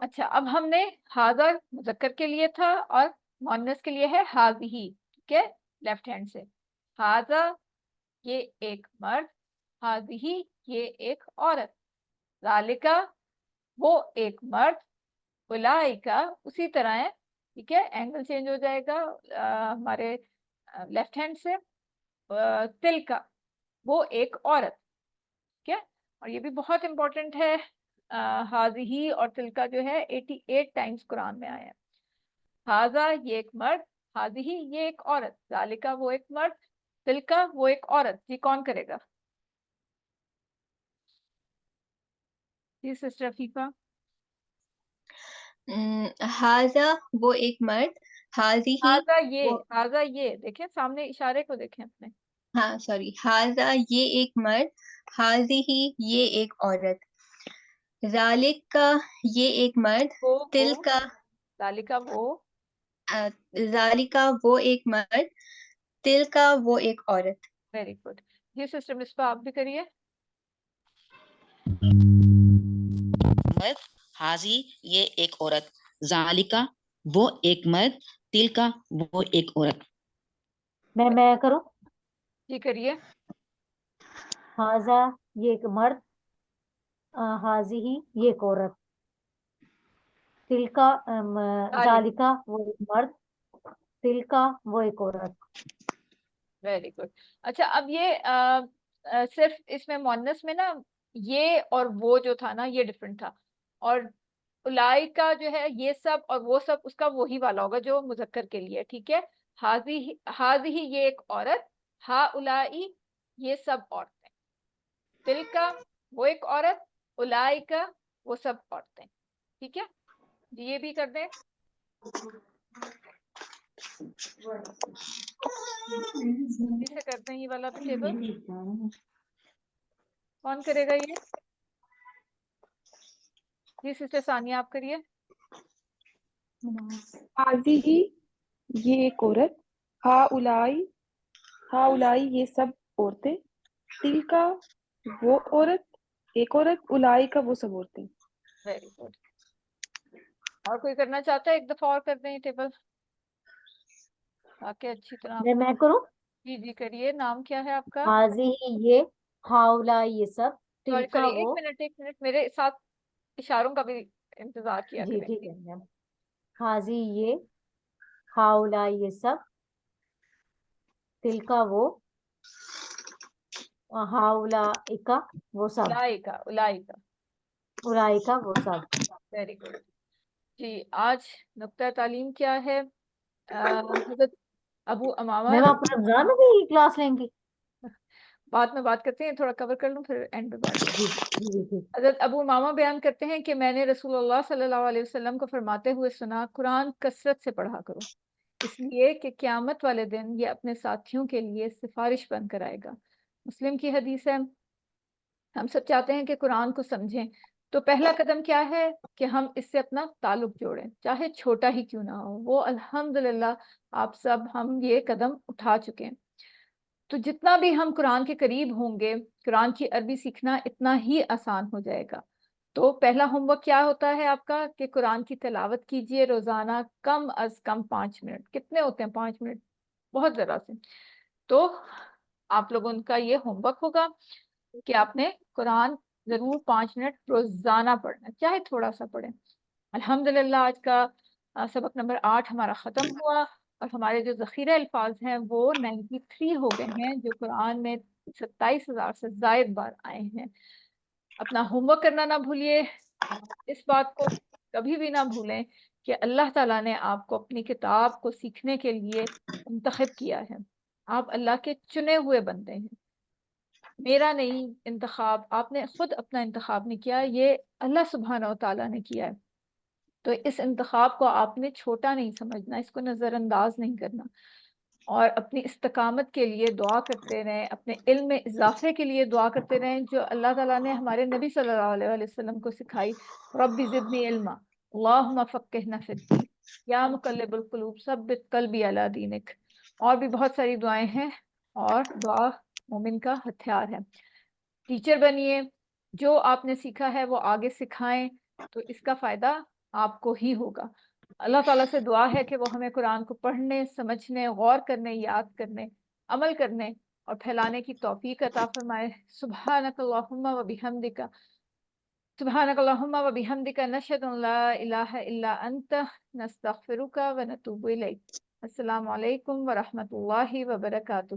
अच्छा अब हमने हाजा मुजक्कर के लिए था और मुअन्नस के लिए है हाजिही, ठीक है, लेफ्ट हैंड से। हाजा ये एक मर्द, हाजिही ये एक औरत, जालिका वो एक मर्द, उलाइका उसी तरह है, ठीक है, एंगल चेंज हो जाएगा हमारे लेफ्ट हैंड से। तिलका वो एक औरत, क्या? और ये भी बहुत इंपॉर्टेंट है, हाजिही और तिलका जो है 88 टाइम्स कुरान में आया है। हाजा ये एक मर्द, हाजिही ये एक औरत, जालिका वो एक मर्द, तिलका वो एक औरत। जी कौन करेगा? जी सिस्टर फीफा। हाजा वो एक मर्द, हाजिही वो हाजा ये देखें, सामने इशारे को देखें अपने। हाँ सॉरी, हाजा ये एक मर्द, हाजिही ये एक औरत, जालिका ये एक मर्द, तिलका जालिका वो जालिका वो एक मर्द, तिलका वो एक औरत। Very good. जी सिस्टर मिसबा आप भी करिए। मर्द, हाजी ये एक औरत, जालिका वो एक मर्द, तिलका वो एक औरत। मैं करूं? जी करिए। हाजा ये एक मर्द, हाजिही ये एक औरत, तिलका जालिका वो एक मर्द, तिलका वो एक औरत। Very good. अच्छा अब ये सिर्फ इसमें मुअन्नस में ना ये और वो जो था ना ये डिफरेंट था, और उलाई का जो है ये सब और वो सब उसका वही वाला होगा जो मुजक्कर के लिए, ठीक है? हाजी ही ये एक औरत, हा उलाई ये सब औरतें, तिलका वो एक औरत, उलाई का वो सब औरतें, ठीक है जी? ये भी कर दें। इसे करते हैं ये वाला भी टेबल। कौन करेगा ये? जी सिस्टर सानिया आप करिए। हाजिही ये एक औरत, हा उलाई ये सब औरतें, तिलका वो औरत एक औरत, उलाई का वो सब औरतें। Very good. और कोई करना चाहता है? एक दफा और कर दें ये टेबल ताकि अच्छी तरह। मैं करूं? जी जी करिए। नाम क्या है आपका? हाजिही ये, हाउला ये सब, सॉरी तिलका एक वो। मिनट मेरे साथ इशारों का भी इंतजार किया जी करें। ठीक है मैम। हाजी ये, हाउला ये सब, तिलका वो, हाउला इका वो सब, उलाइका उलाइका वो सब। वेरी गुड जी। आज नुक्ता तालीम क्या है? हजरत अबू अमामा, मैम आप रमजान में भी क्लास लेंगी? बाद में बात करते हैं, थोड़ा कवर कर लूं फिर एंड में बात करते जी हैं। जी जी। हजरत अबू उमामा बयान करते हैं कि मैंने रसूलुल्लाह सल्लल्लाहु अलैहि वसल्लम को फरमाते हुए सुना, कुरान कसरत से पढ़ा करो, इसलिए कि क़यामत वाले दिन ये अपने साथियों के लिए सिफारिश बनकर आएगा। मुस्लिम की हदीस है। हम सब चाहते हैं कि कुरान को समझें, तो पहला कदम क्या है कि हम इससे अपना ताल्लुक जोड़ें, चाहे छोटा ही क्यों ना हो वो। अल्हम्दुलिल्लाह आप सब हम ये कदम उठा चुके हैं। तो जितना भी हम कुरान के करीब होंगे, कुरान की अरबी सीखना इतना ही आसान हो जाएगा। तो पहला होमवर्क क्या होता है आपका कि कुरान की तिलावत कीजिए रोजाना कम अज कम 5 मिनट। कितने होते हैं 5 मिनट? बहुत जरा से। तो आप लोगों का ये होमवर्क होगा कि आपने कुरान जरूर 5 मिनट रोजाना पढ़ना, चाहे थोड़ा सा पढ़ें। अल्हम्दुलिल्लाह आज का सबक नंबर 8 हमारा ख़त्म हुआ, और हमारे जो ज़ख़ीरे अल्फाज हैं वो 93 हो गए हैं, जो कुरान में 27,000 से ज़ायद बार आए हैं। अपना होमवर्क करना ना भूलिए। इस बात को कभी भी ना भूलें कि अल्लाह ताला ने आपको अपनी किताब को सीखने के लिए मुंतखब किया है। आप अल्लाह के चुने हुए बंदे हैं, मेरा नहीं इंतखाब, आपने खुद अपना इंतखाब नहीं किया, ये अल्लाह सुब्हाना व तआला ने किया है। तो इस इंतखाब को आपने छोटा नहीं समझना, इसको नज़रअंदाज नहीं करना, और अपनी इस्तकामत के लिए दुआ करते रहें, अपने इल्म में इजाफे के लिए दुआ करते रहें, जो अल्लाह ताला ने हमारे नबी सल्लल्लाहु अलैहि वसल्लम को सिखाई। रब्बी ज़िदनी इल्मा, अल्लाहुम्मा फ़क्किहना फ़िद्दीन, या मुक़ल्लिबुल क़ुलूब सब्बित क़ल्बी अला दीनिक। और भी बहुत सारी दुआएं हैं, और दुआ मोमिन का हथियार है। टीचर बनिए, जो आपने सीखा है वो आगे सिखाएं, तो इसका फ़ायदा आपको ही होगा। अल्लाह ताला से दुआ है कि वो हमें कुरान को पढ़ने, समझने, गौर करने, याद करने, अमल करने और फैलाने की तौफीक अता फरमाए। सुब्हानकल्लाहुम्मा व बिहम्दिका, सुब्हानकल्लाहुम्मा व बिहम्दिका, नशहदु अन ला इलाहा इल्ला अंता, नस्तगफिरुका व नतूबु इलैक। अस्सलामु अलैकुम व रहमतुल्लाहि व बरकातुहू।